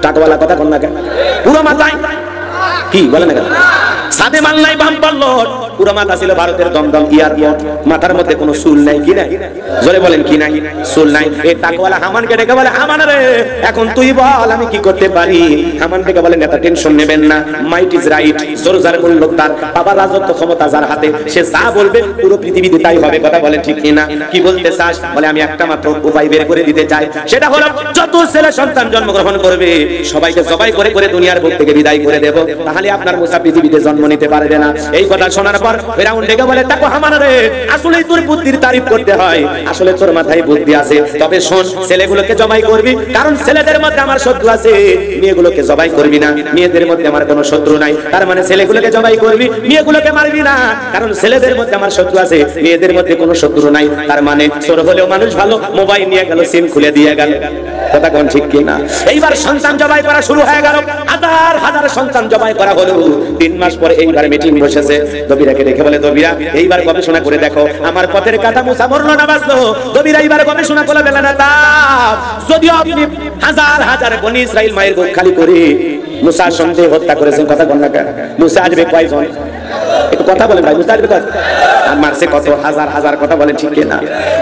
টাকওয়ালা কথা কোন না কেন? পুরো মাথায় কি বলেন না কেন? সাদে মাল্লাই বাম্পার লট, পুরো মাথা ছিল ভারতের দমদম এয়ারপোর্ট, মাথার মধ্যে কোনো চুল নাই, কি নাই? জোরে বলেন কি নাই? চুল নাই। এই টাকওয়ালা হামানকে ডেকে বলে, হামান রে এখন তুই বল আমি কি করতে পারি? হামান ডেকে বলে, নেতা টেনশন নেবেন না, মাইট ইজ রাইট, জোর যার মূল্য তার, বাবার রাজত্ব ক্ষমতা যার হাতে, সে যা বলবে পুরো পৃথিবীতে তাই হবে, কথা বলেন ঠিক কিনা? কি বলতে চাস? বলে আমি একটা মাত্র উপায় বের করে দিতে চাই, সেটা হলো যত ছেলে সন্তান জন্মগ্রহণ করবে সবাইকে জবাই করে করে দুনিয়ার বুক থেকে বিদায় করে দেব, তাহলে আপনার মুসা পৃথিবীতে জন্ম নিতে পারবে না। এই কথা শোনার পর ফিরাউন ডেকে বলে, দেখো হামান রে আসলেই তোর বুদ্ধির তারিফ করতে হয়, আসলে তোর মাথায় বুদ্ধি আছে, তবে শোন ছেলেগুলোকে জবাই করবি, কারণ ছেলেদের মধ্যে আমার শত্রু আছে, মেয়েগুলোকে জবাই করবি না, মেয়েদের মধ্যে আমার কোনো শত্রু নাই। তার মানে ছেলেগুলোকে জবাই করবি, মেয়েগুলোকে মারবি না, কারণ ছেলেদের মধ্যে আমার শত্রু আছে, মেয়েদের মধ্যে কোনো শত্রু নাই। তার মানে চোর হলেও মানুষ ভালো, মোবাইল নিয়ে গেল, সিম খুলে দিয়ে গেল, কথা কোন ঠিক কিনা? এইবার সন্তান জবাই করা শুরু হয়ে গেল, হাজার হাজার সন্তান জবাই করা হলো। 3 মাস পরে এইবার মিটিং বসেছে, দবিরাকে দেখে বলে, দবিরা এইবার গবেষণা করে দেখো আমার পথের কথা মুসা মরলো না বাঁচলো। দবিরা এইবার গবেষণা করে বলে, না তা যদিও আপনি হাজার হাজার বনি ইসরাইল মায়ের বুক খালি করে মুসা সন্দেহ হত্যা করেছেন, কথা বল না কেন? মুসা আসবে কয়জন? একটু কথা বলেন ভাই, মুসা আসবে কত? আর মারছে কত? হাজার হাজার, কথা বলেন ঠিক না?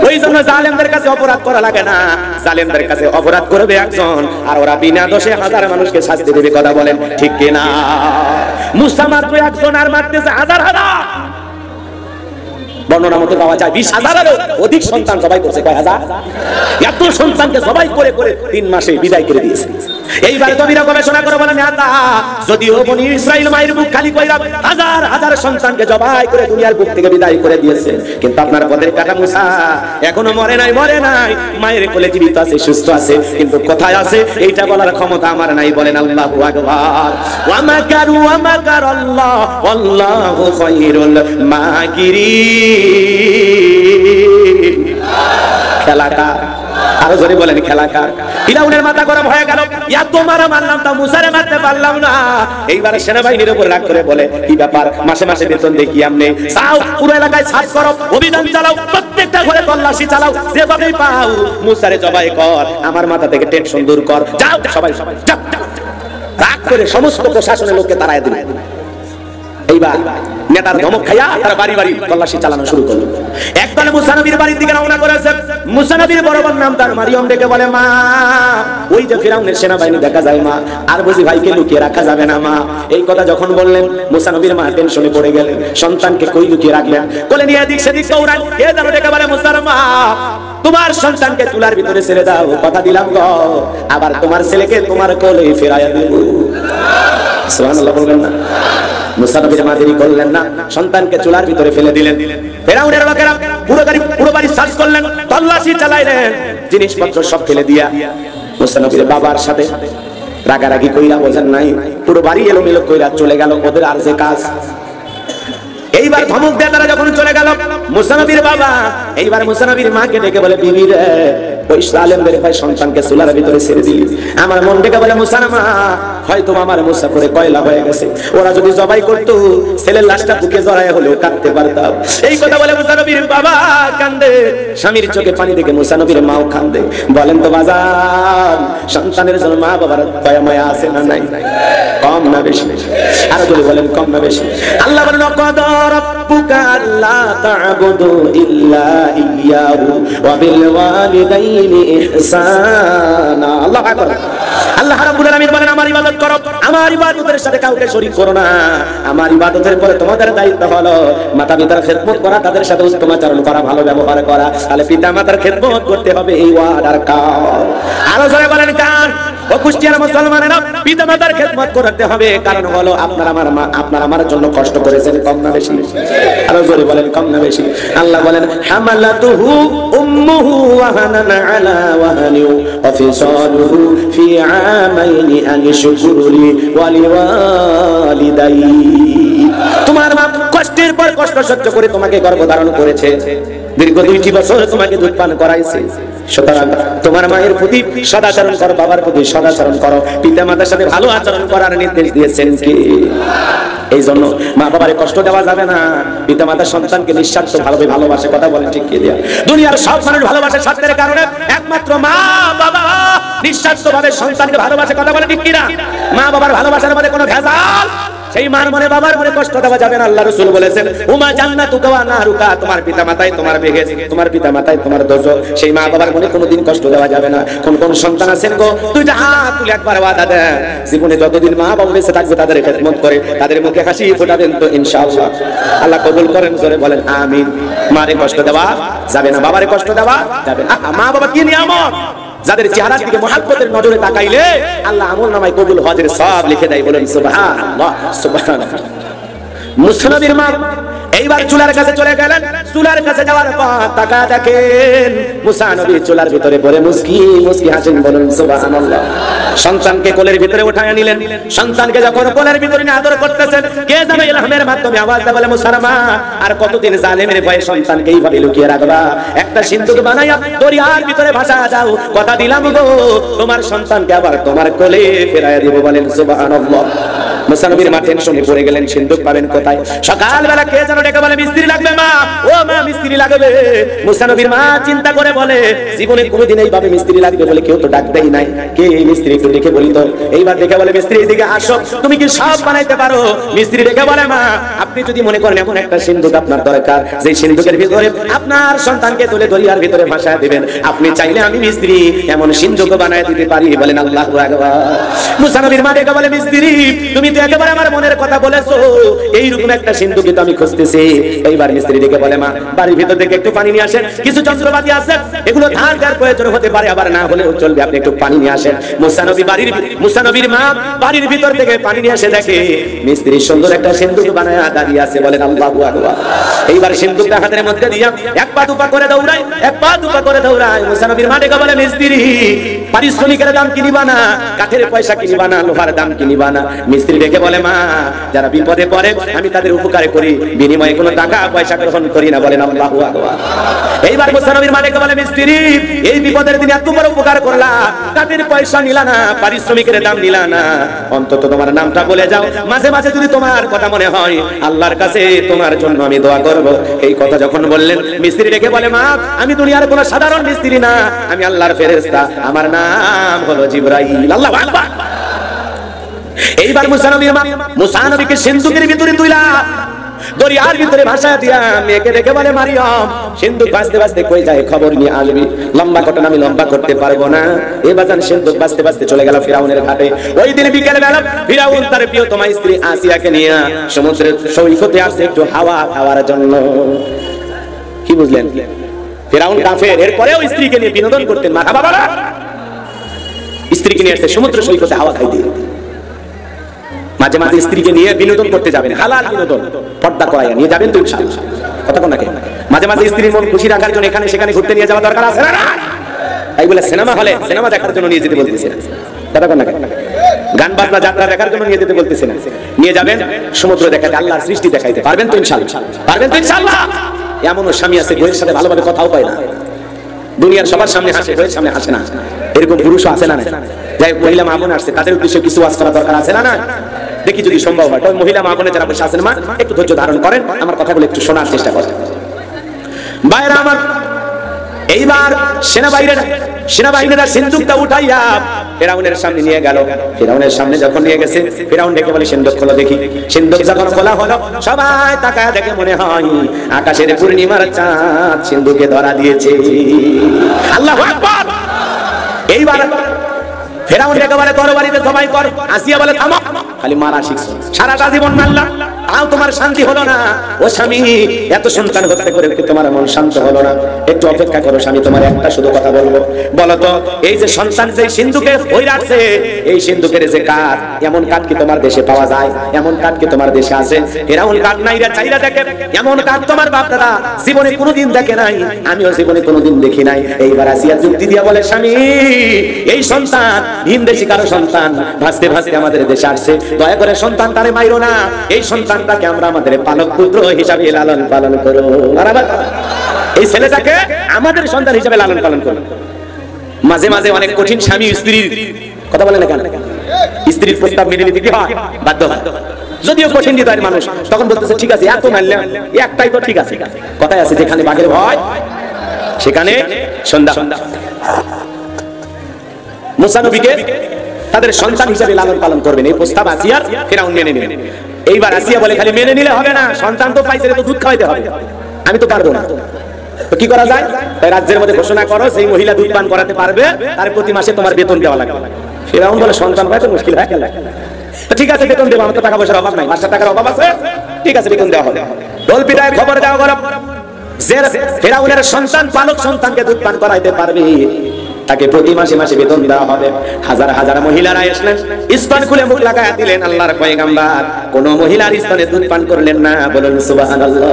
ওই জন্য জালেমদের কাছে অপরাধ করা লাগে না, জালেমদের কাছে অপরাধ করবে একজন, আর ওরা বিনা দোষে হাজার মানুষকে শাস্তি দেবে, কথা বলেন ঠিক না? মুসা মাত্র একজন, আর মারতেছে হাজার হাজার। বর্ণনা মতে পাওয়া যায় 20,000-এরও অধিক সন্তান জবাই করছে। কয় হাজার? এত সন্তানকে জবাই করে করে 3 মাসে বিদায় করে দিয়েছে। এইবারে দবিরা গবেষণা করে বলেন, আল্লাহ যদিও বনি ইসরাইল মায়ের বুক খালি কইরা হাজার হাজার সন্তানকে জবাই করে দুনিয়ার বুক থেকে বিদায় করে দিয়েছে, কিন্তু আপনার পথের কাটা মুসা এখনো মরে নাই, মরে নাই, মায়ের কোলে জীবিত আছে, সুস্থ আছে, কিন্তু কোথায় আছে এইটা বলার ক্ষমতা আমার নাই। বলেন আল্লাহু আকবার। ওয়া মাকারু ওয়া মাকারাল্লাহ ওয়াল্লাহু খায়রুল মাকিরিন। খেলাটা আরো জোরে বলেন, খেলাকার। ফিরাউনের মাথা গরম হয়ে গেল, এত মারা মারলাম তা মুসারে মারতে পারলাম না। এইবারে সেনাবাহিনীর উপর রাগ করে বলে, কি ব্যাপার, মাসে মাসে বেতন দেখি আমনে, যাও পুরো এলাকায় সার্চ করো, অভিযান চালাও, প্রত্যেকটা ঘরে তল্লাশি চালাও, যেভাবেই পাও মুসারে জবাই কর, আমার মাথা থেকে টেনশন দূর কর, যাও সবাই সবাই যাও। রাগ করে সমস্ত প্রশাসনের লোককে তাড়ায় দিল। এইবার নেতার ধমক খাইয়া তারা বাড়ি বাড়ি তল্লাশি চালানো শুরু করলো। একদল মুসা নবীর বাড়ির দিকে রওনা করেছে। মুসা নবীর বড় বোন নাম তার মারিয়ম ডেকে বলে, মা ওই যে ফিরাউনের সেনাবাহিনী দেখা যায় মা, আর বুঝি ভাইকে লুকিয়ে রাখা যাবে না মা। এই কথা যখন বললেন মুসা নবীর মা টেনশনে পড়ে গেলেন, সন্তানকে কই লুকিয়ে রাখবেন, কোলে নিয়ে এদিক সেদিক দৌড়ান। কে যেন ডেকে বলে, মুসার মা তোমার সন্তানকে চুলার ভিতরে ছেড়ে দাও, কথা দিলাম গো, আবার তোমার ছেলেকে তোমার কোলে ফেরাইয়া দেব। সুবহানাল্লাহ বলবেন না? মুসা নবীর মা দেরি করলেন না, সন্তানকে চুলার ভিতরে ফেলে দিলেন। ফিরাউনের লোকেরা পুরো বাড়ি সার্চ করলেন, তল্লাশি চালাইলেন, জিনিসপত্র সব ফেলে দিয়া মুসা নবীর বাবার সাথে রাগারাগি কইরা বোঝেন নাই, পুরো বাড়ি এলোমেলো কইরা চলে গেল ওদের আর যে কাজ। এইবার ধমক দিয়ে তারা যখন চলে গেল, মুসা নবীর বাবা এইবার মুসা নবীর মাকে ডেকে বলে, বিবি রে, ওই সালেমের ভাই সন্তানকে চুলার ভিতরে ছেড়ে দিলি। আমার মন ডেকে বলে, মুসা না মা, হয়তো আমার মুসা করে কয়লা হয়ে গেছে, ওরা যদি জবাই করতো ছেলের লাশটা বুকে জড়ায় হলেও কাটতে পারতাম। এই কথা বলে মুসা নবীর বাবা কান্দে, স্বামীর চোখে পানি দেখে মুসা নবীর মাও কান্দে। বলেন তো বাজার, সন্তানের জন্য মা বাবার দয়া মায়া আছে না নাই? কম না বেশি? আর যদি বলেন কম না বেশি? আল্লাহ বলেন, ওয়াকাদা রাব্বুকা আল্লা তা'বুদু ইল্লা ইয়্যাহু ওয়া বিল ওয়ালিদাইনি ইহসানা। আল্লাহু আকবার। আল্লাহ রাব্বুল আলামিন বলেন, আমার ইবাদত করো, আমার ইবাদতের সাথে কাউকে শরীক করো না। আমার ইবাদতের পরে তোমাদের দায়িত্ব হলো মাতা-পিতার খেদমত করা, তাদের সাথে উত্তম আচরণ করা, ভালো ব্যবহার করা। তাহলে পিতা-মাতার খেদমত করতে হবে, এই ওয়াদার কাজ। আরো জোরে বলেন কার? ও কুষ্টিয়ার মুসলমানেরা, পিতা-মাতার খেদমত করতে হবে, কারণ হলো আপনার আমার মা আপনার আমার জন্য কষ্ট করেছেন, কম না বেশি? আরো জোরে বলেন কম না বেশি? আল্লাহ বলেন, হামালাতুহু উম্মুহু ওয়াহানান আলা ওয়াহানি ওয়া ফিসালুহু ফি আমাইনি আন শুকুরলি ওয়া লিওয়ালিদাই। তোমার মা কষ্টের পর কষ্ট সহ্য করে তোমাকে গর্ভধারণ করেছে, দীর্ঘ 2টি বছর তোমাকে দুধ পান করাইছে। সুতরাং তোমার মায়ের প্রতি সদাচরণ করো, বাবার প্রতি সদাচরণ করো, পিতা মাতার সাথে ভালো আচরণ করার নির্দেশ দিয়েছেন কে? এই জন্য মা বাবারে কষ্ট দেওয়া যাবে না। পিতা মাতা সন্তানকে নিঃস্বার্থ ভালোভাবে ভালোবাসে, কথা বলেন ঠিক কি দিয়া? দুনিয়ার সব মানুষ ভালোবাসে স্বার্থের কারণে, একমাত্র মা বাবা নিঃস্বার্থভাবে সন্তানকে ভালোবাসে, কথা বলেন ঠিক কি না? মা বাবার ভালোবাসার মধ্যে কোনো ভেজাল, সেই মার মনে বাবার মনে কষ্ট দেওয়া যাবে না। আল্লাহ রাসূল বলেছেন, উমা জান্নাতুকা ওয়া নারুকা, তোমার পিতা মাতাই তোমার বেহেশত, তোমার পিতা মাতাই তোমার দোজখ। সেই মা বাবার মনে কোনোদিন কষ্ট দেওয়া যাবে না। কোন কোন সন্তান আছেন গো, দুইটা হাত তুলে একবার ওয়াদা দেন, জীবনে যতদিন মা বাবা বেঁচে থাকবে তাদের খেদমত করে তাদের মুখে হাসি ফোটাবেন তো ইনশাআল্লাহ। আল্লাহ কবুল করেন, জোরে বলেন আমিন। মারে কষ্ট দেওয়া যাবে না, বাবারে কষ্ট দেওয়া যাবে না। মা বাবা কি নিয়ামত, যাদের চেহারার দিকে মহব্বতের নজরে তাকাইলে আল্লাহ আমলনামায় কবুল হজের সব লিখে দেয়। বলেন সুবহানাল্লাহ, সুবহানাল্লাহ। মুসা নবীর মা এইবার চুলার কাছে চলে গেলেন। চুলার কাছে যাওয়ার পর তাকা দেখেন মুসা নবী চুলার ভিতরে পড়ে মুস্কি মুস্কি হাসেন। বলেন সুবহানাল্লাহ। সন্তানকে কোলের ভিতরে উঠায় নিলেন। সন্তানকে যখন কোলের ভিতরে নিয়ে আদর করতেছেন, কে যেন ইলহামের মাধ্যমে আওয়াজ দেয়, বলে মুসা মা, আর কতদিন জালেমের ভয়ে সন্তানকে এইভাবে লুকিয়ে রাখবা? একটা সিন্দুক বানাইয়া দরিয়ার ভিতরে ভাসা যাও, কথা দিলাম গো তোমার সন্তানকে আবার তোমার কোলে ফেরাইয়া দিব। বলেন সুবহানাল্লাহ। মুসা নবীর মা টেনশনে পড়ে গেলেন, সিন্দুক পাবেন কোথায়? সকালবেলা কে যেন ডেকে বলে, মিস্ত্রি লাগবে মা, ও মা মিস্ত্রি লাগবে। মুসা নবীর মা চিন্তা করে বলে, জীবনে কোনোদিন এইভাবে মিস্ত্রি লাগবে বলে কেউ তো ডাক দেই নাই, কে এই মিস্ত্রি একটু ডেকে বলি তো। এইবার ডেকে বলে, মিস্ত্রি এদিকে আসো, তুমি কি সব বানাইতে পারো? মিস্ত্রি ডেকে বলে, মা আপনি যদি মনে করেন এমন একটা সিন্দুক আপনার দরকার, যে সিন্দুকের ভিতরে আপনার সন্তানকে তুলে দরিয়ার ভিতরে ভাসায় দিবেন, আপনি চাইলে আমি মিস্ত্রি এমন সিন্দুক বানায় দিতে পারি। বলেন আল্লাহু আকবার। মুসা নবীর মা ডেকে বলে, মিস্ত্রি তুমি তো একেবারে আমার মনের কথা বলেছো, এইরকম একটা সিন্ধুকে তো আমি খুঁজতেছি। এইবার মিস্ত্রি ডেকে বলে, মা বাড়ির ভিতর থেকে একটু পানি নিয়ে আসেন, কিছু যন্ত্রপাতি আছে, এগুলো ধার ধার প্রয়োজন হতে পারে, আবার না হলেও চলবে, আপনি একটু পানি নিয়ে আসেন। মুসা নবীর মা বাড়ির ভিতর থেকে পানি নিয়ে এসে দেখে মিস্ত্রি সুন্দর একটা সিন্ধুক বানায় দাঁড়িয়ে আছে। বলেন আল্লাহু আকবার। এইবার সিন্ধুকটা হাতের মধ্যে দিয়া এক পা দুপা করে দৌড়ায়, এক পা দুপা করে দৌড়ায়। মুসা নবীর মা ডেকে বলে, মিস্ত্রি পারিশ্রমিকের দাম কিনিবা না, কাঠের পয়সা কিনিবা না, লোহার দাম কিনিবা না। মিস্ত্রি ডেকে বলে, মা যারা বিপদে পড়ে আমি তাদের উপকার করি, বিনিময়ে কোনো টাকা পয়সা গ্রহণ করি না। বলেন আল্লাহু আকবার। এইবার মুসা নবীর মা ডেকে বলে, মিস্ত্রি এই বিপদের দিনে এত বড় উপকার করলা, কাঠের পয়সা নিলা না, পারিশ্রমিকের দাম নিলা না, অন্তত তোমার নামটা বলে যাও, মাঝে মাঝে যদি তোমার কথা মনে হয় আল্লাহর কাছে তোমার জন্য আমি দোয়া করব। এই কথা যখন বললেন, মিস্ত্রি ডেকে বলে, মা আমি দুনিয়ার কোনো সাধারণ মিস্ত্রি না, আমি আল্লাহর ফেরেশতা, আমার নাম হলো জিবরাইল। আল্লাহু আকবার। এইবার মুসা নবীর মা মুসা নবীকে সিন্ধুকের ভিতরে তুইলা দরিয়ার ভিতরে ভাসায় দিয়া মেয়েকে ডেকে বলে, মারিয়াম সিন্ধুক ভাসতে ভাসতে কই যায় খবর নিয়ে আসবি। লম্বা ঘটনা আমি লম্বা করতে পারবো না। এই বাজান সিন্ধুক ভাসতে ভাসতে চলে গেল ফিরাউনের ঘাটে। ওই দিন বিকেল বেলা ফিরাউন তার প্রিয়তমা স্ত্রী আসিয়াকে নিয়ে সমুদ্রের সৈকতে আসছে একটু হাওয়া খাওয়ার জন্য। কি বুঝলেন? ফিরাউন কাফের, এরপরেও স্ত্রীকে নিয়ে বিনোদন করতেন। মাথা বাবারা স্ত্রীকে নিয়ে আসছে সমুদ্র সৈকতে হাওয়া খাইতে। মাঝে মাঝে স্ত্রীকে নিয়ে বিনোদন করতে যাবেন, হালাল বিনোদন, পর্দা করাইয়া নিয়ে যাবেন তো ইনশাআল্লাহ। কথা কোন নাকি? মাঝে মাঝে স্ত্রীর মন খুশি রাখার জন্য এখানে সেখানে ঘুরতে নিয়ে যাওয়া দরকার আছে না? তাই বলে সিনেমা হলে সিনেমা দেখার জন্য নিয়ে যেতে বলতেছে। কথা কোন নাকি? গান বাজনা যাত্রা দেখার জন্য নিয়ে যেতে বলতেছে না, নিয়ে যাবেন সমুদ্র দেখাতে, আল্লাহর সৃষ্টি দেখাইতে। পারবেন তো ইনশাআল্লাহ? পারবেন তো ইনশাআল্লাহ? এমনও স্বামী আছে বইয়ের সাথে ভালোভাবে কথাও পায় না, দুনিয়ার সবার সামনে হাসে, বইয়ের সামনে হাসে না। এরকম পুরুষও আছে না? যাই মহিলা মা বোন আসছে, তাদের উদ্দেশ্যে কিছু ওয়াজ করা দরকার আছে না? দেখি যদি সম্ভব হয়। তবে মহিলা মা বোনে যারা বসে আছেন মা, একটু ধৈর্য ধারণ করেন, আমার কথাগুলো একটু শোনার চেষ্টা করেন। ভাইরা আমার, এইবার সেনাবাহিনীরা সিন্দুকটা উঠাইয়া ফিরাউনের সামনে নিয়ে গেল। ফিরাউনের সামনে যখন নিয়ে গেছে, ফিরাউন ডেকে বলে সিন্দুক খোলো দেখি। সিন্দুক যখন খোলা হলো, সবাই তাকায় দেখে মনে হয় আকাশের পূর্ণিমার চাঁদ সিন্দুকে ধরা দিয়েছে। আল্লাহু আকবার। এইবার ফিরাউন ডেকে বলে তরবারিতে জবাই কর। আসিয়া বলে থামো, খালি মারা শিখছো, সারাটা জীবন মারলাম, তাও তোমার শান্তি হলো না। ও স্বামী, এত সন্তান হত্যা করে তোমার মন শান্ত হলো না? একটু অপেক্ষা করো স্বামী, তোমার একটা শুধু কথা বলবো। বলো তো, এই যে সন্তান যে সিন্ধুকে বই রাখছে, এই সিন্ধুকের যে কাঠ, এমন কাঠ কি তোমার দেশে পাওয়া যায়? এমন কাঠ কি তোমার দেশে আছে? ফিরাউন কাঠ নাই রে চাইরা দেখে, এমন কাঠ তোমার বাপ দাদা জীবনে কোনোদিন দেখে নাই, আমিও জীবনে কোনোদিন দেখি নাই। এইবার আসিয়া যুক্তি দিয়া বলে, স্বামী, এই সন্তান ভিনদেশী কারো সন্তান, ভাসতে ভাসতে আমাদের দেশে আসছে, দয়া করে সন্তান তারে মাইরো না। এই সন্তানটাকে আমরা আমাদের পালক পুত্র হিসাবে লালন পালন করো। এই ছেলেটাকে আমাদের সন্তান হিসাবে লালন পালন করো। মাঝে মাঝে অনেক কঠিন স্বামী স্ত্রীর কথা বলে না কেন? স্ত্রীর প্রস্তাব মেনে নিতে কি হয়? বাধ্য হয়। যদিও কঠিন হৃদয়ের মানুষ, তখন বলতেছে ঠিক আছে, এত মানলাম, একটাই তো ঠিক আছে। কথায় আছে, যেখানে বাঘের ভয় সেখানে সন্ধ্যা। মুসা নবীকে তাদের সন্তান হিসেবে লালন পালন করবেন, এই প্রস্তাব আসিয়ার ফিরাউন মেনে নিলেন। এইবার আসিয়া বলে, খালি মেনে নিলে হবে না, সন্তান তো পাইছে, তো দুধ খাওয়াইতে হবে। আমি তো পারবো না, তো কি করা যায়? তাই রাজ্যের মধ্যে ঘোষণা করো, সেই মহিলা দুধ পান করাতে পারবে, তার প্রতি মাসে তোমার বেতন দেওয়া লাগবে। ফিরাউন বলে, সন্তান পাইতে মুশকিল হয়ে গেল। ঠিক আছে, বেতন দেবো, আমার তো টাকা পয়সার অভাব নাই, 5 টাকার অভাব আছে, ঠিক আছে, বেতন দেওয়া হবে। দলপিটায় খবর দেওয়া গেল যে ফিরাউনের সন্তান পালক সন্তানকে দুধ পান করাইতে পারবে, তাকে প্রতি মাসে মাসে বেতন দেওয়া হবে। হাজার হাজার মহিলারা আসলেন, স্তন খুলে মুখ লাগায়া দিলেন। আল্লাহর পয়গম্বর কোন মহিলার স্তনে দুধ পান করলেন না, বলুন সুবহানাল্লাহ।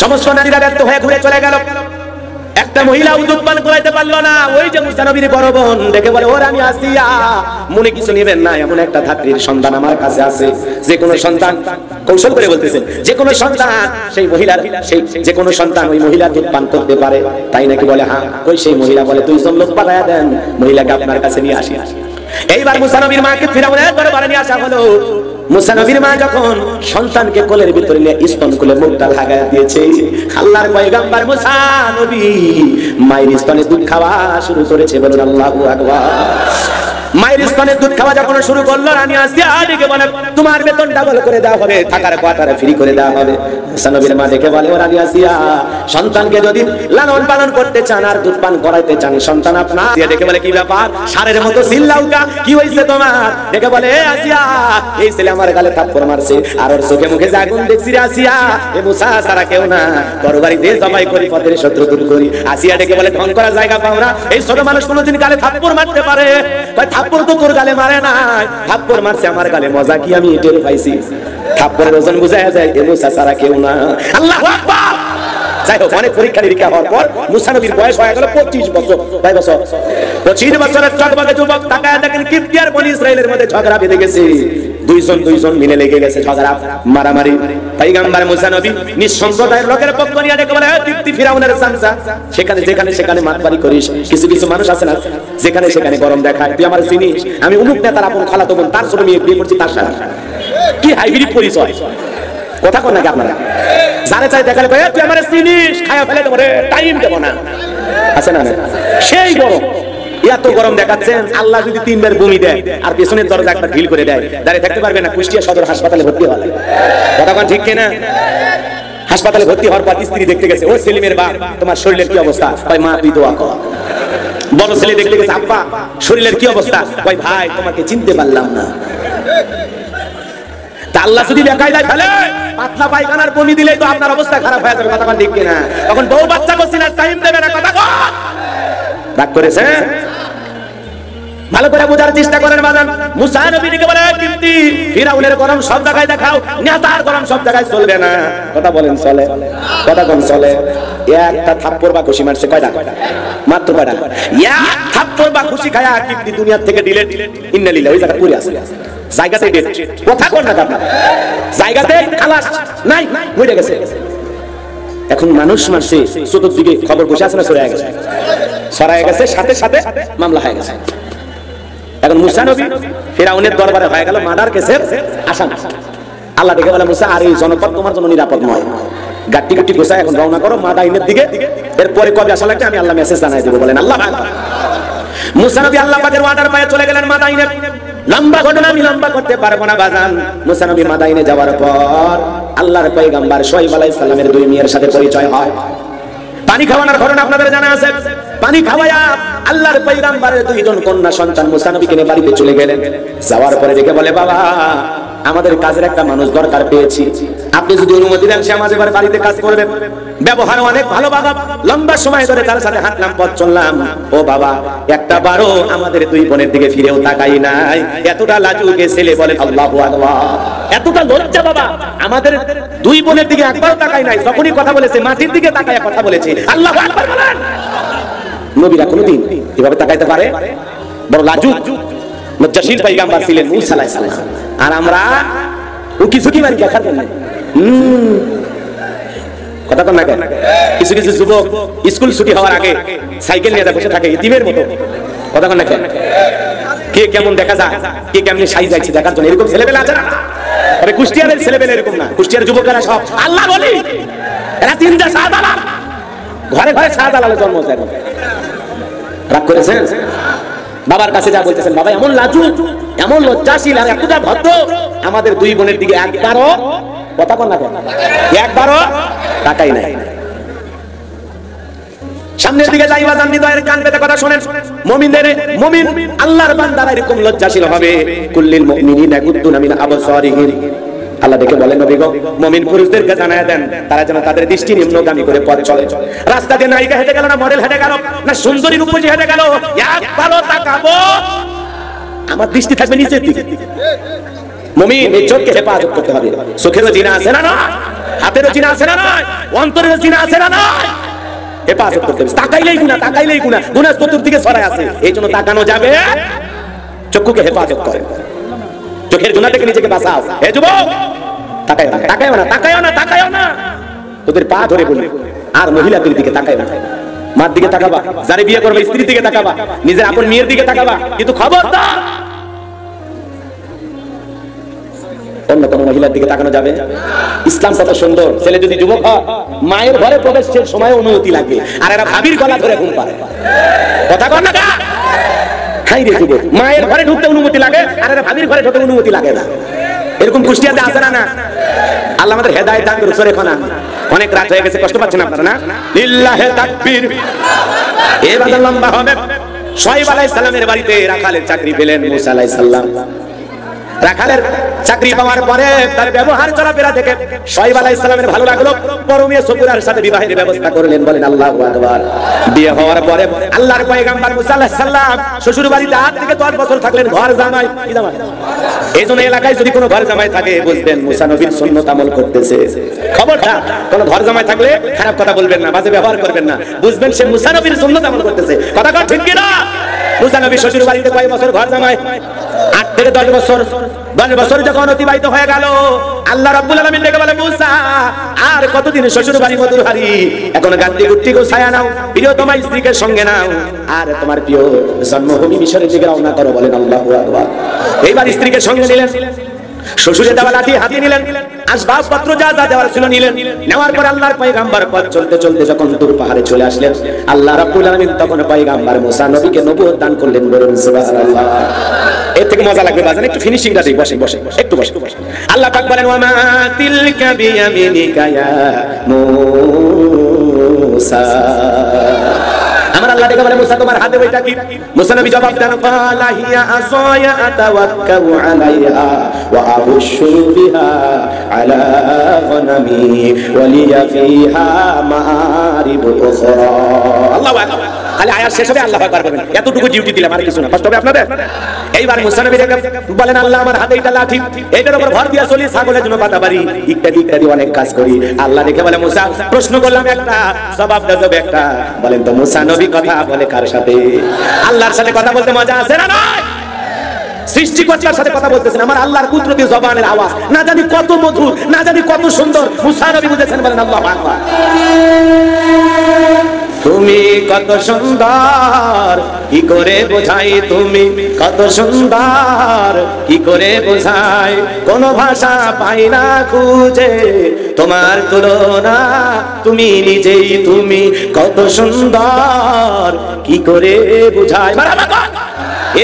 সমস্ত নারীরা ব্যর্থ হয়ে ঘুরে চলে গেল, একটা মহিলা দুধ পান করাইতে পারলো না। ওই যে মুসা নবীর বড় বোন দেখে বলে, ওর আমি আসিয়া, মনে কিছু নেবেন না, এমন একটা ধাত্রীর সন্তান আমার কাছে আছে, যে কোনো সন্তান, কৌশল করে বলতেছেন, যে কোনো সন্তান সেই মহিলার, সেই যে কোনো সন্তান ওই মহিলার দুধ পান করতে পারে, তাই নাকি? বলে হ্যাঁ। ওই সেই মহিলা বলে, 2জন লোক পাঠায়া দেন, মহিলাকে আপনার কাছে নিয়ে আসি। এইবার মুসা নবীর মাকে ফিরাউনের দরবারে নিয়ে আসা হলো। মুসা নবীর মা যখন সন্তানকে কোলের ভিতরে নিয়ে স্তন খুলে মুখটা লাগায় দিয়েছে, আল্লাহর পয়গম্বর মুসা নবী মায়ের স্তনে দুধ খাওয়া শুরু করেছে, বলুন আল্লাহু আকবার। মায়ের স্তনে দুধ খাওয়া যখন শুরু করলো, রানী আসিয়া ডেকে বলে, তোমার বেতন ডাবল করে দেওয়া হবে, থাকার কোয়ার্টারে ফ্রি করে দেওয়া হবে। মুসা নবীর মা দেখে বলে, ও রানী আসিয়া, সন্তানকে যদি লালন পালন করতে চান আর দুধ পান করাইতে চান, সন্তান আপনার। দেখে বলে, কি ব্যাপার, সারের মতো চিল্লাউকা, কি হইছে তোমার? দেখে বলে, আসিয়া, এই ছেলে আমার গালে থাপ্পড় মারছে, আর ওর চোখে মুখে আগুন দেখছি রে আসিয়া, এ মুসা ছাড়া কেউ না, তরবারি দিয়ে জবাই করি, পথের শত্রু দূর করি। আসিয়া ডেকে বলে, ঢং করার জায়গা পাও না, এই ছোট মানুষ কোনোদিন গালে থাপ্পড় মারতে পারে? থাপ্পড় তো তোর গালে মারে না, থাপ্পড় মারছে আমার গালে, মজা কি আমি টের পাইছি। থাপ্পড়ের ওজন বুঝায়া যায়, এ মুসা ছাড়া কেউ না। আল্লাহু আকবার। যাই হোক, অনেক পরীক্ষা নিরীক্ষা হওয়ার পর মুসা নবীর বয়স হয়ে গেল 25 বছর। 25 বছরের টকবকে যুবক তাকায় দেখেন, কিপ্তি আর বনি ইসরাইলের মধ্যে ঝগড়া বেঁধে গেছে। দুইজন মিলে লেগে গেছে, ঝগড়া মারামারি। পয়গম্বর মুসা নবী নিজ সম্প্রদায়ের লোকের পক্ষ নিয়ে ডেকে বলে, কিপ্তি ফিরাউনের চামচা, সেখানে যেখানে সেখানে মাতবাড়ি করিস। কিছু কিছু মানুষ আছে না, যেখানে সেখানে গরম দেখায়, তুই আমার চিনিস, আমি অমুক নেতার আপন খালাতো বোন, তার ছোট মেয়ে বিয়ে করছি, তার সাথে কি হাইব্রিড পরিচয়। কথা কন নাকি আপনারা? জানে চাই দেখালে তুই আমার চিনিস, খায়া ফেলে দেবো রে, টাইম দেবো না, আছে না? সেই গরম, এত গরম দেখাচ্ছেন। আল্লাহ যদি 3 বার বমি দেয় আর পেছনের দরজা একটা ঢিল করে দেয়, দাঁড়িয়ে থাকতে পারবে না, কুষ্টিয়া সদর হাসপাতালে ভর্তি হওয়া লাগে। কথা কন ঠিক কিনা? হাসপাতালে ভর্তি হওয়ার পর স্ত্রী দেখতে গেছে, ও সেলিমের বাপ, তোমার শরীরের কি অবস্থা? ভাই মা তুই দোয়া কর। বড় ছেলে দেখতে গেছে, আব্বা শরীরের কি অবস্থা? ভাই ভাই তোমাকে চিনতে পারলাম না। তা আল্লাহ যদি দেখাই দেয় ফেলে পাতলা পায়খানার বমি দিলেই তো আপনার অবস্থা খারাপ হয়ে যাবে। কথা কন ঠিক কিনা? তখন বউ বাচ্চা করছেন আর টাইম দেবে না। কথা কন, রাগ করেছে? ভালো করে বোঝার চেষ্টা করেন বাজান। মুসা নবীকে বলে, কিন্তু ফিরাউনের গরম সব জায়গায় দেখাও, নেতার গরম সব জায়গায় চলবে না। কথা বলেন চলে? কথা কোন চলে? একটা থাপ্পড় বা ঘুষি মারছে কয়টা? মাত্র কয়টা? এক থাপ্পড় বা ঘুষি খায়া কিডনি দুনিয়া থেকে ডিলিট। ইন্না লিল্লাহি ওই জায়গা পড়ে আছে, জায়গাতে ডেট। কথা কোন না আপনারা, জায়গাতে খালাস নাই, মরে গেছে। এখন মানুষ মারছে, চতুর্দিকে খবর বসে আছে না, ছড়ায় গেছে, সাথে সাথে মামলা হয়ে গেছে। এখন মুসা নবী ফিরাউনের দরবারে হয়ে গেল মার্ডার কেসের আসামি। আল্লাহ দেখে বলে, মুসা আর এই জনপদ তোমার জন্য নিরাপদ নয়, গাট্টি গুটি গোছায় এখন রওনা করো মাদাইনের দিকে, এরপরে কবে আসা লাগবে আমি আল্লাহ মেসেজ জানাই দেবো। বলেন আল্লাহ। মুসা নবী আল্লাহ পাকের ওয়াদার পায়ে চলে গেলেন মাদাইনে। লম্বা ঘটনা আমি লম্বা করতে পারবো না বাজান। মুসা নবী মাদাইনে যাওয়ার পর আল্লাহর পয়গম্বর শুআয়ব আলাইহিস সালামের দুই মেয়ের সাথে পরিচয় হয়। পানি খাওয়ানোর ঘটনা আপনাদের জানা আছে। পানি খাওয়ায়া আল্লাহর পয়গম্বরের দুইজন কন্যা সন্তান মুসা নবীকে নিয়ে বাড়িতে চলে গেলেন। যাওয়ার পরে দেখে বলে, বাবা আমাদের কাজের একটা মানুষ দরকার পেয়েছি, আপনি যদি অনুমতি দেন সে আমাদের বাড়িতে কাজ করবে। ব্যবহার অনেক ভালো বাবা, লম্বা সময় ধরে তার সাথে হাঁটলাম, পথ চললাম। ও বাবা একটা বারো আমাদের দুই বোনের দিকে ফিরেও তাকাই নাই। এতটা লাজুকে ছেলে, বলে আল্লাহু আকবার। এতটা লজ্জা বাবা, আমাদের দুই বোনের দিকে একবারও তাকাই নাই। যখনই কথা বলেছে মাটির দিকে তাকায় কথা বলেছে। আল্লাহু আকবার বলেন। নবীরা কোনদিন এভাবে তাকাইতে পারে? বড় লাজুক লজ্জাশীল পয়গম্বর ছিলেন মূসা আলাইহিস সালাম। আর আমরা উকি ঝুঁকি মারি দেখার জন্য। কথা তো না কেন? কিছু কিছু যুবক স্কুল ছুটি হওয়ার আগে সাইকেল নিয়ে বসে থাকে ইতিমের মতো। কথা না কেন? কে কেমন দেখা যায়, কে কেমন সাই যাচ্ছে দেখার জন্য। এরকম ছেলেবেলা আছে না? তবে কুষ্টিয়ারের ছেলেবেলা এরকম না। কুষ্টিয়ার যুবকেরা সব আল্লাহ বলি, এরা তিনটা শাহজালাল, ঘরে ঘরে শাহজালালের জন্ম হচ্ছে। রাগ করেছেন? বাবার কাছে যা বলতেছেন, বাবা এমন লাজুক, এমন লজ্জাশীল আর এতটা ভদ্র, আমাদের দুই বোনের দিকে একবারও কথা বল না কেন? একবারও তাকাই নাই। সামনের দিকে যাইবা জান, হৃদয়ের কান পেতে কথা শুনেন। মুমিনদের, মুমিন আল্লাহর বান্দারা এরকম লজ্জাশীল হবে। কুল্লিল মুমিনিনা ইয়াগুদ্দুনা মিন আবসারিহিম। আল্লাহ দেখে বলেন, নবী গো মুমিন পুরুষদেরকে জানায় দেন তারা যেন তাদের দৃষ্টি নিম্নগামী করে পথ চলে। রাস্তা দিয়ে নায়িকা হেঁটে গেল না মডেল হেঁটে গেল না সুন্দরী রূপসী হেঁটে গেল, একবারও তাকাবো, আমার দৃষ্টি থাকবে নিচের দিকে। মুমিন এই চোখকে হেফাজত করতে হবে। চোখেরও জিনা আছে না নয়? হাতেরও জিনা আছে না নয়? অন্তরেরও জিনা আছে না নয়? হেফাজত করতে হবে। তাকাইলেই গুনাহ, তাকাইলেই গুনাহ, গুনাহ চতুর্দিকে ছড়ায় আছে। এই জন্য তাকানো যাবে, চক্ষুকে হেফাজত করেন, চোখের গুনাহ থেকে নিজেকে বাঁচাও। হে যুবক তাকায়ও না, তাকায়ও না, তাকায়ও না, তাকায়ও না। তোদের পা ধরে বলি, আর মহিলাদের দিকে তাকায়ও না। মার দিকে তাকাবা, যারে বিয়ে করবে স্ত্রীর দিকে তাকাবা, নিজের আপন মেয়ের দিকে তাকাবা, কিন্তু খবরদার অন্য কোন মহিলার দিকে তাকানো যাবে। ইসলাম কত সুন্দর। ছেলে যদি যুবক হয় মায়ের ঘরে প্রবেশের সময় অনুমতি লাগবে, আর এরা ভাবির গলা ধরে ঘুম পারে। কথা কর না? খাই রে যুবক, মায়ের ঘরে ঢুকতে অনুমতি লাগে, আর এরা ভাবির ঘরে ঢুকতে অনুমতি লাগে না। এরকম কুষ্টিয়াতে আছে না? আল্লাহ আমাদের হেদায়েত দান করুন। সরে খানা অনেক রাত হয়ে গেছে, কষ্ট পাচ্ছেন আপনারা না? লিল্লাহি তাকবীর। এবার লম্বা হবে। শুআয়ব আলাইহিস সালামের বাড়িতে রাখালের চাকরি পেলেন মুসা আলাইহিস সালাম। রাখালের চাকরি পাওয়ার পরে তার ব্যবহার চলাফেরা দেখে শুআয়ব আলাইহিস সালামের ভালো লাগলো। পরমীয় সফুরার সাথে বিবাহের ব্যবস্থা করলেন। বলেন আল্লাহু আকবার। বিয়ে হওয়ার পরে আল্লাহর পয়গম্বর মুসা আলাইহিস সালাম শ্বশুর বাড়িতে 8 থেকে 10 বছর থাকলেন। ঘর জামাই, কি জামাই? এইজন্য এলাকায় যদি কোনো ঘর জামাই থাকে বুঝবেন মুসা নবীর সুন্নাত আমল করতেছে। খবরদার কোনো ঘর জামাই থাকলে খারাপ কথা বলবেন না, বাজে ব্যবহার করবেন না, বুঝবেন সে মুসা নবীর সুন্নাত আমল করতেছে। কথা কর ঠিক কি না? মুসা নবী শ্বশুর বাড়িতে কয় বছর ঘর জামাই? 8 থেকে 10 বছর। 10 বছর যখন অতিবাহিত হয়ে গেল, আল্লাহ রাব্বুল আলামিন ডেকে বলে, মুসা আর কতদিন শ্বশুর বাড়ি মধুর হারি, এখন গাদ্দি গুট্টি গোছায়া নাও, প্রিয় তোমার স্ত্রীকে সঙ্গে নাও, আর তোমার প্রিয় জন্মভূমি মিশরের দিকে রওনা করো। বলেন আল্লাহু আকবার। এইবার স্ত্রীকে সঙ্গে নিলেন, শ্বশুরের দেওয়া লাঠি হাতে নিলেন, আসবাবপত্র যা যা দেওয়ার ছিল নিলেন। নেওয়ার পর আল্লাহর পয়গম্বর পথ চলতে চলতে যখন দূর পাহাড়ে চলে আসলেন, আল্লাহ রাব্বুল আলামিন তখন পয়গম্বর মুসা নবীকে নবুয়ত দান করলেন। বলুন সুবহানাল্লাহ। এর থেকে মজা লাগবে বাজান, একটু ফিনিশিংটা দেই। বসে বসে একটু বসে। আল্লাহ পাক বলেন, ওয়া মা তিলকা বিয়ামিনিকা ইয়া মুসা। আমার আল্লাহ ডেকে বলে, মুসা তোমার হাতে ওইটা কি? মুসা নবী জবাব দেন, ক্বালা হিয়া আসায়া আতাওয়াক্কাউ আলাইহা ওয়া আবুশু বিহা আলা গনামি ওয়া লিয়া ফিহা মাআরিব উখরা। আল্লাহু আকবার। খালি আয়াত শেষ হবে আল্লাহ পাক করবেন, এতটুকু ডিউটি দিলাম, আর কিছু না। কষ্ট হবে আপনাদের? এইবার মুসা নবী বলেন আল্লাহ আমার হাতে এটা লাঠি, এটার উপর ভর দিয়া চলি, ছাগলের জন্য পাতা বাড়ি, ইত্যাদি ইত্যাদি অনেক কাজ করি। আল্লাহ দেখে বলে মুসা, প্রশ্ন করলাম একটা, জবাব দাও একটা। বলেন তো মুসা নবী কথা বলে কার সাথে? আল্লাহর সাথে কথা বলতে মজা আছে না নাই? সৃষ্টিকর্তার সাথে কথা বলতেছেন, আমার আল্লাহর কুদরতি জবানের আওয়াজ না জানি কত মধুর, না জানি কত সুন্দর। মুসা নবী বুঝেছেন, বলেন আল্লাহু আকবার। তুমি কত সুন্দর, কি করে বোঝাই, তুমি কত সুন্দর, কি করে বোঝাই, কোন ভাষা পাই না খুঁজে তোমার তুলনা, তুমি নিজেই তুমি কত সুন্দর, কি করে বোঝাই।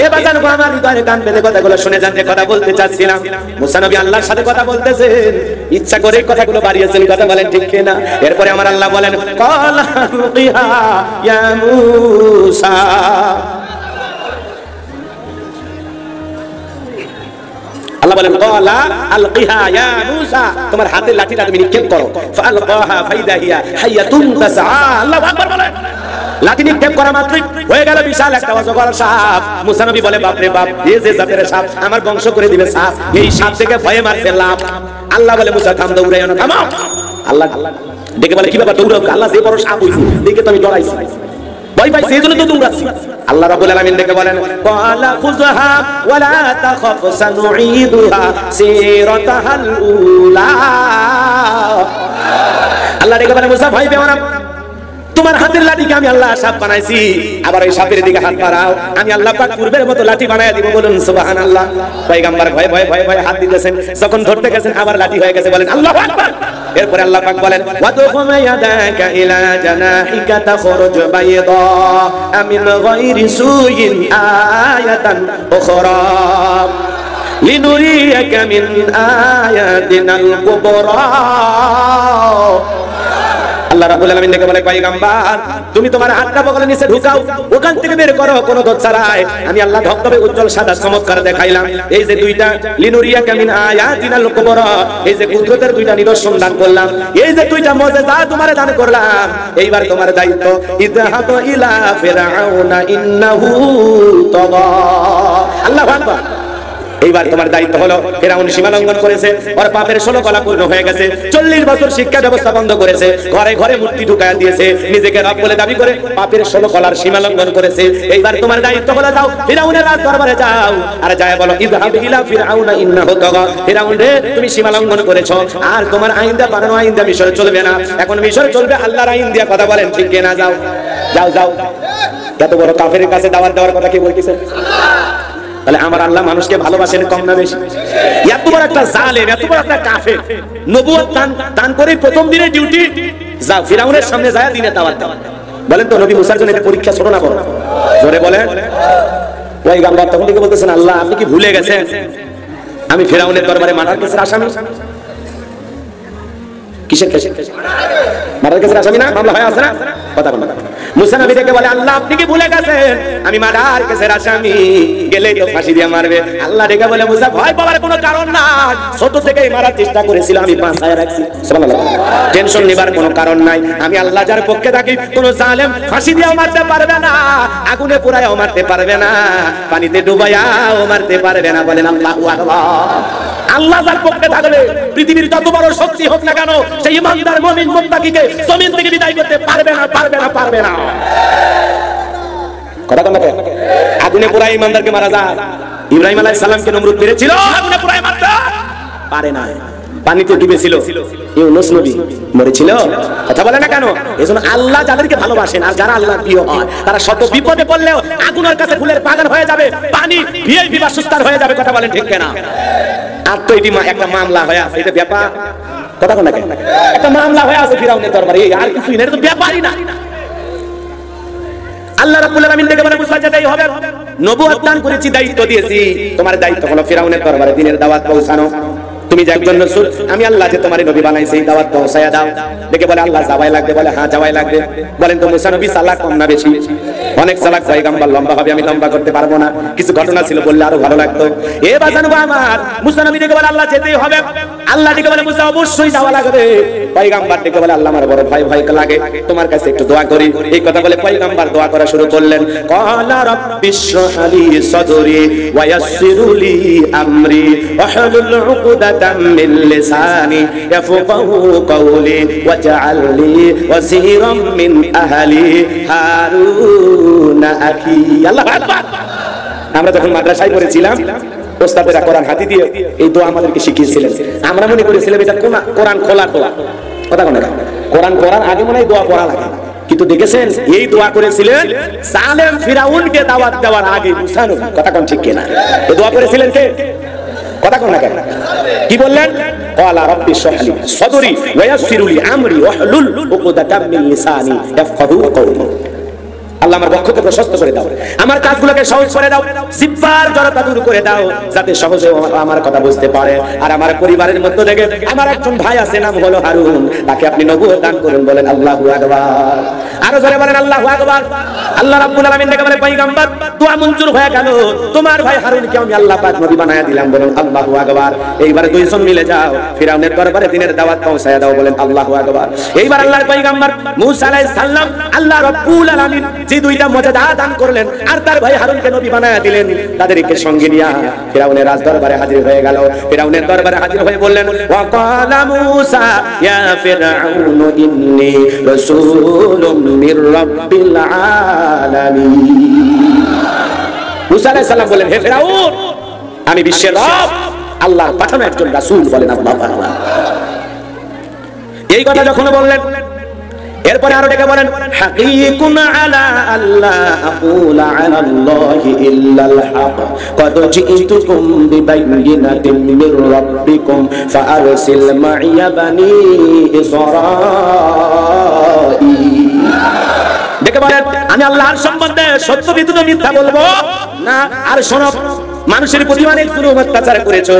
এবার জানবো আমার হৃদয়ে কান পেতে কথাগুলো শুনে যান, যে কথা বলতে চাচ্ছিলাম। মুসা নবী আল্লাহর সাথে কথা বলতেছেন, ইচ্ছা করে কথাগুলো বাড়িয়েছেন, কথা বলেন ঠিক কিনা? এরপরে আমার আল্লাহ বলেন ক্বালা আলকিহা ইয়া মূসা, আল্লাহ বলেন ক্বালা আলকিহা ইয়া মূসা, তোমার হাতের লাঠিটা তুমি নিক্ষেপ করো। ফাআলকাহা ফাইদা হিয়া হাইয়াতুন তাসআ। আল্লাহু আকবার বলেন। লাঠি নিক্ষেপ করা মাত্রই হয়ে গেল বিশাল একটা অজগর সাপ। মুসা নবী বলে বাপ রে বাপ, এই যে জাতের সাপ, আমার বংশ করে দিবে সাপ। এই সাপ থেকে ভয়ে মারছে লাভ। আল্লাহ বলে মুসা থাম, দৌড়াইও না, থামো। আল্লাহ ডেকে বলে কি ব্যাপার দৌড়াও? আল্লাহ যে বড় সাপ হইছে দেখে তো আমি ডরাইছি, ভয় পাইছি, এইজন্য তো দৌড়াচ্ছি। আল্লাহ রাব্বুল আলামিন ডেকে বলেন ক্বালা খুযহা ওয়া লা তাখাফ সানুঈদুহা সিরাতাহাল উলা। আল্লাহ ডেকে বলে মুসা ভয় পেও না, তোমার হাতের লাঠিকে আমি আল্লাহ সাপ বানাইছি, আবার ওই সাপের দিকে হাত বাড়াও, আমি আল্লাহ পাক পূর্বের মতো লাঠি বানায় দিব। বলুন সুবহানাল্লাহ। পয়গম্বর ভয় ভয় ভয় ভয় হাত দিতেছেন, যখন ধরতে গেছেন আবার লাঠি হয়ে গেছে, বলেন আল্লাহু আকবার। এরপরে আল্লাহ পাক বলেন ওয়াদুম ইয়াদাকা ইলা জানাহিকা তাখরুজ বাইদা মিন গায়রি সুইন আয়াতান উখরা লিনুরিয়াকা মিন আয়াতিনাল কুবরা। আল্লাহ রাব্বুল আলামিন দেখে বলে পয়গম্বর তুমি তোমার হাতটা বগলের নিচে ঢুকাও, ওখান থেকে বের করো কোনো দোষ ছাড়াই। আমি আল্লাহ ধবধবে উজ্জ্বল সাদা চমৎকার দেখাইলাম। এই যে দুইটা লিনুরিয়াকা মিন আয়াতিনাল কুবরা, এই যে কুদরতের দুইটা নিদর্শন দান করলাম, এই যে দুইটা মুজিজা তোমারে দান করলাম, এইবার তোমার দায়িত্ব ইযহাব ইলা ফিরআউনা ইন্নাহু তাগা। আল্লাহু আকবার। এইবার তোমার দায়িত্ব হলো, ফিরআউন সীমা লঙ্ঘন করেছে, ওর পাপের 16 কলা পূর্ণ হয়ে গেছে, 40 বছর শিক্ষা ব্যবস্থা বন্ধ করেছে, ঘরে ঘরে মূর্তি ঢুকায়া দিয়েছে, নিজেকে রব বলে দাবি করে পাপের 16 কলার সীমা লঙ্ঘন করেছে। এইবার তোমার দায়িত্ব হলো যাও ফিরআউনের রাজ দরবারে যাও, আর যায় বলো ইযহাব ইলা ফিরআউনা ইন্নাহু তাগা। ফিরআউন রে তুমি সীমা লঙ্ঘন করেছো, আর তোমার আইনটা বানানো আইনটা মিশরে চলবে না, এখন মিশরে চলবে আল্লাহর আইন দিয়া। কথা বলেন ঠিক কিনা? যাও যাও যাও। এত বড় কাফেরের কাছে দাওয়াত দেওয়ার কথা কি বলতেছে? তাহলে আমার আল্লাহ মানুষকে ভালোবাসেন কম না বেশি? এত বড় একটা জালেম, এত বড় একটা কাফের, নবুয়ত দান করে প্রথম দিনে ডিউটি, যাও ফিরআউনের সামনে যায় দিনে দাওয়াত দাও। বলেন তো নবী মুসার জন্য এটা পরীক্ষা ছোট না বড়? জোরে বলেন। পয়গম্বর তখন থেকে বলতেছেন আল্লাহ আপনি কি ভুলে গেছেন আমি ফিরআউনের দরবারে মার্ডার কেসের আসামি? কিসের কেস? মার্ডার কেসের আসামি না? মামলা হয়ে আছে না? কথা বলেন। মুসা নবী থেকে বলে আল্লাহ আপনি কি ভুলে গেছেন আমি মার্ডার কেসের আসামি, গেলেই তো ফাঁসি দিয়ে মারবে। আল্লাহ ডেকে বলে মুসা ভয় পাওয়ার কোনো কারণ নাই, ছোট থেকেই মারার চেষ্টা করেছিল, আমি বাঁচায় রাখছি। সুবহানাল্লাহ। টেনশন নেবার কোনো কারণ নাই, আমি আল্লাহ যার পক্ষে থাকি কোনো জালেম ফাঁসি দিয়েও মারতে পারবে না, আগুনে পোড়ায়ও মারতে পারবে না, পানিতে ডুবাইয়াও মারতে পারবে না। বলেন আল্লাহু আকবার। আল্লাহ যার পক্ষে থাকলে পৃথিবীর যত বড় শক্তি হোক না কেন, সেই ইমানদার মুমিন মুত্তাকিকে জমিন থেকে বিদায় করতে পারবে না, পারবে না, পারবে না। কথা বলেন না? আগুনে পোড়ায় ইমানদারকে মারা যায়। ইব্রাহিম আলাইহিস সালামকে নমরুদ মেরেছিল, আগুনে পোড়ায় মারতে পারে না। পানিতে ডুবেছিল, ইউনূস নবী মরেছিল। কথা বলে না কেন? এজন্য আল্লাহ যাদেরকে ভালোবাসেন আর যারা আল্লাহর প্রিয় হয় তারা শত বিপদে পড়লেও আগুনের কাছে ফুলের বাগান হয়ে যাবে, পানি ভিআইপি বাসস্থান হয়ে যাবে। কথা বলেন ঠিক কিনা? আর তো এটি একটা মামলা হয়ে আছে, এটা ব্যাপার। কথা বলেন না কেন? একটা মামলা হয়ে আছে ফিরআউনের দরবারে, আর কিছুই না, এটা তো ব্যাপারই না। আল্লাহ রাব্বুল আলামিন থেকে বলে মুসা যেতেই হবে, নবুয়ত দান করেছি, দায়িত্ব দিয়েছি, তোমার দায়িত্ব হলো ফিরআউনের দরবারে দ্বীনের দাওয়াত পৌঁছানো। তুমি যে একজন রাসূল, আমি আল্লাহ যে তোমার নবী বানাইছি, এই দাওয়াত পৌঁছায়া দাও। দেখে বলে আল্লাহ যাওয়াই লাগবে? বলে হ্যাঁ যাওয়াই লাগবে। বলেন তো মুসা নবী চালাক কম না বেশি? অনেক চালাক। পয়গম্বর লম্বা হবে, আমি লম্বা করতে পারবো না, কিছু ঘটনা ছিল বললে আরো ভালো লাগতো। এবার জানবো আমার মুসা নবী দেখে বলে আল্লাহ যেতেই হবে। আল্লাহ ডেকে বলে মুসা অবশ্যই যাওয়া লাগবে। পয়গম্বর ডেকে বলে আল্লাহ আমার বড় ভয় ভয় লাগে, তোমার কাছে একটু দোয়া করি। এই কথা বলে পয়গম্বর দোয়া করা শুরু করলেন। ক্বালা রাব্বিশরাহ লি সাদরি ওয়া ইয়াসসির লি আমরি ওয়াহলুল উকদাতাম মিন লিসানি ইয়াফকাহু কওলি ওয়াজআল লি ওয়াসীরাম মিন আহলি হারুন আখি। আল্লাহু আকবার। আমরা যখন মাদ্রাসায় পড়েছিলাম ওস্তাদেরা কোরআন হাতি দিয়ে এই দোয়া আমাদেরকে শিখিয়েছিলেন। আমরা মনে করেছিলাম এটা কোরআন খোলার দোয়া। কথা কোন না, কোরআন পড়ার আগে মনে হয় দোয়া পড়া লাগে, কিন্তু দেখেছেন এই দোয়া করেছিলেন জালেম ফিরাউনকে দাওয়াত দেওয়ার আগে মুসা নবী। কথা কোন ঠিক কিনা? এই দোয়া করেছিলেন কে? কথা কোন না কেন? কি বললেন? ক্বালা রাব্বিশরাহ লি সাদরি ওয়া ইয়াসসির লি আমরি ওয়াহলুল উকদাতাম মিন লিসানি ইয়াফকাহু কওলি। আল্লাহ আমার বক্ষকে প্রশস্ত করে দাও, আমার কাজগুলোকে সহজ করে দাও, জিহ্বার জড়তা দূর করে দাও, যাতে সহজে আমার কথা বুঝতে পারে। আর আমার পরিবারের মধ্য থেকে আমার একজন ভাই আছে, নাম হলো হারুন, তাকে আপনি নবুয়ত দান করুন। বলেন আল্লাহু আকবার। আরো জোরে বলেন আল্লাহু আকবার। আল্লাহ রাব্বুল আলামিন ডেকে বলে পয়গম্বর দোয়া মঞ্জুর হয়ে গেল, তোমার ভাই হারুনকে আমি আল্লাহ পাক নবী বানায়া দিলাম। বলেন আল্লাহু আকবার। এইবার দুইজন মিলে যাও ফিরাউনের দরবারে দিনের দাওয়াত পৌঁছায়া দাও। বলেন আল্লাহু আকবার। এইবার আল্লাহর পয়গম্বর মূসা আলাইহিস সালাম আল্লাহ রাব্বুল আলামিন যে দুইটা মর্যাদা দান করলেন আর তার ভাই হারুনকে নবী বানায়া দিলেন, তাদেরকে সঙ্গে নিয়ে ফিরাউনের রাজ দরবারে হাজির হয়ে গেল। ফিরাউনের দরবারে হাজির হয়ে বললেন ওয়া ক্বালা মূসা ইয়া ফিরআউন ইন্নী রাসূলুম মির রাব্বিল আলামিন। মূসা আলাইহিস সালাম বলেন, হে ফিরাউন, আমি বিশ্বের রব আল্লাহর পাঠানো একজন রাসূল। বলেন আল্লাহু আকবার। এই কথা যখন বললেন এরপরে আরো ডেকে বলেন হাকিকুন আলা আল্লাহ আকুলা আলা আল্লাহি ইল্লাল হক ক্বাদ জিতুকুম বিবাইয়িনাতিন মির রাব্বিকুম ফাআরসিল মাইয়া বানি ইসরাঈল। ডেকে বলেন আমি আল্লাহর সম্বন্ধে সত্য ব্যতীত মিথ্যা বলবো না। আর শোনো, মানুষের প্রতি অনেক জুলুম অত্যাচার করেছো,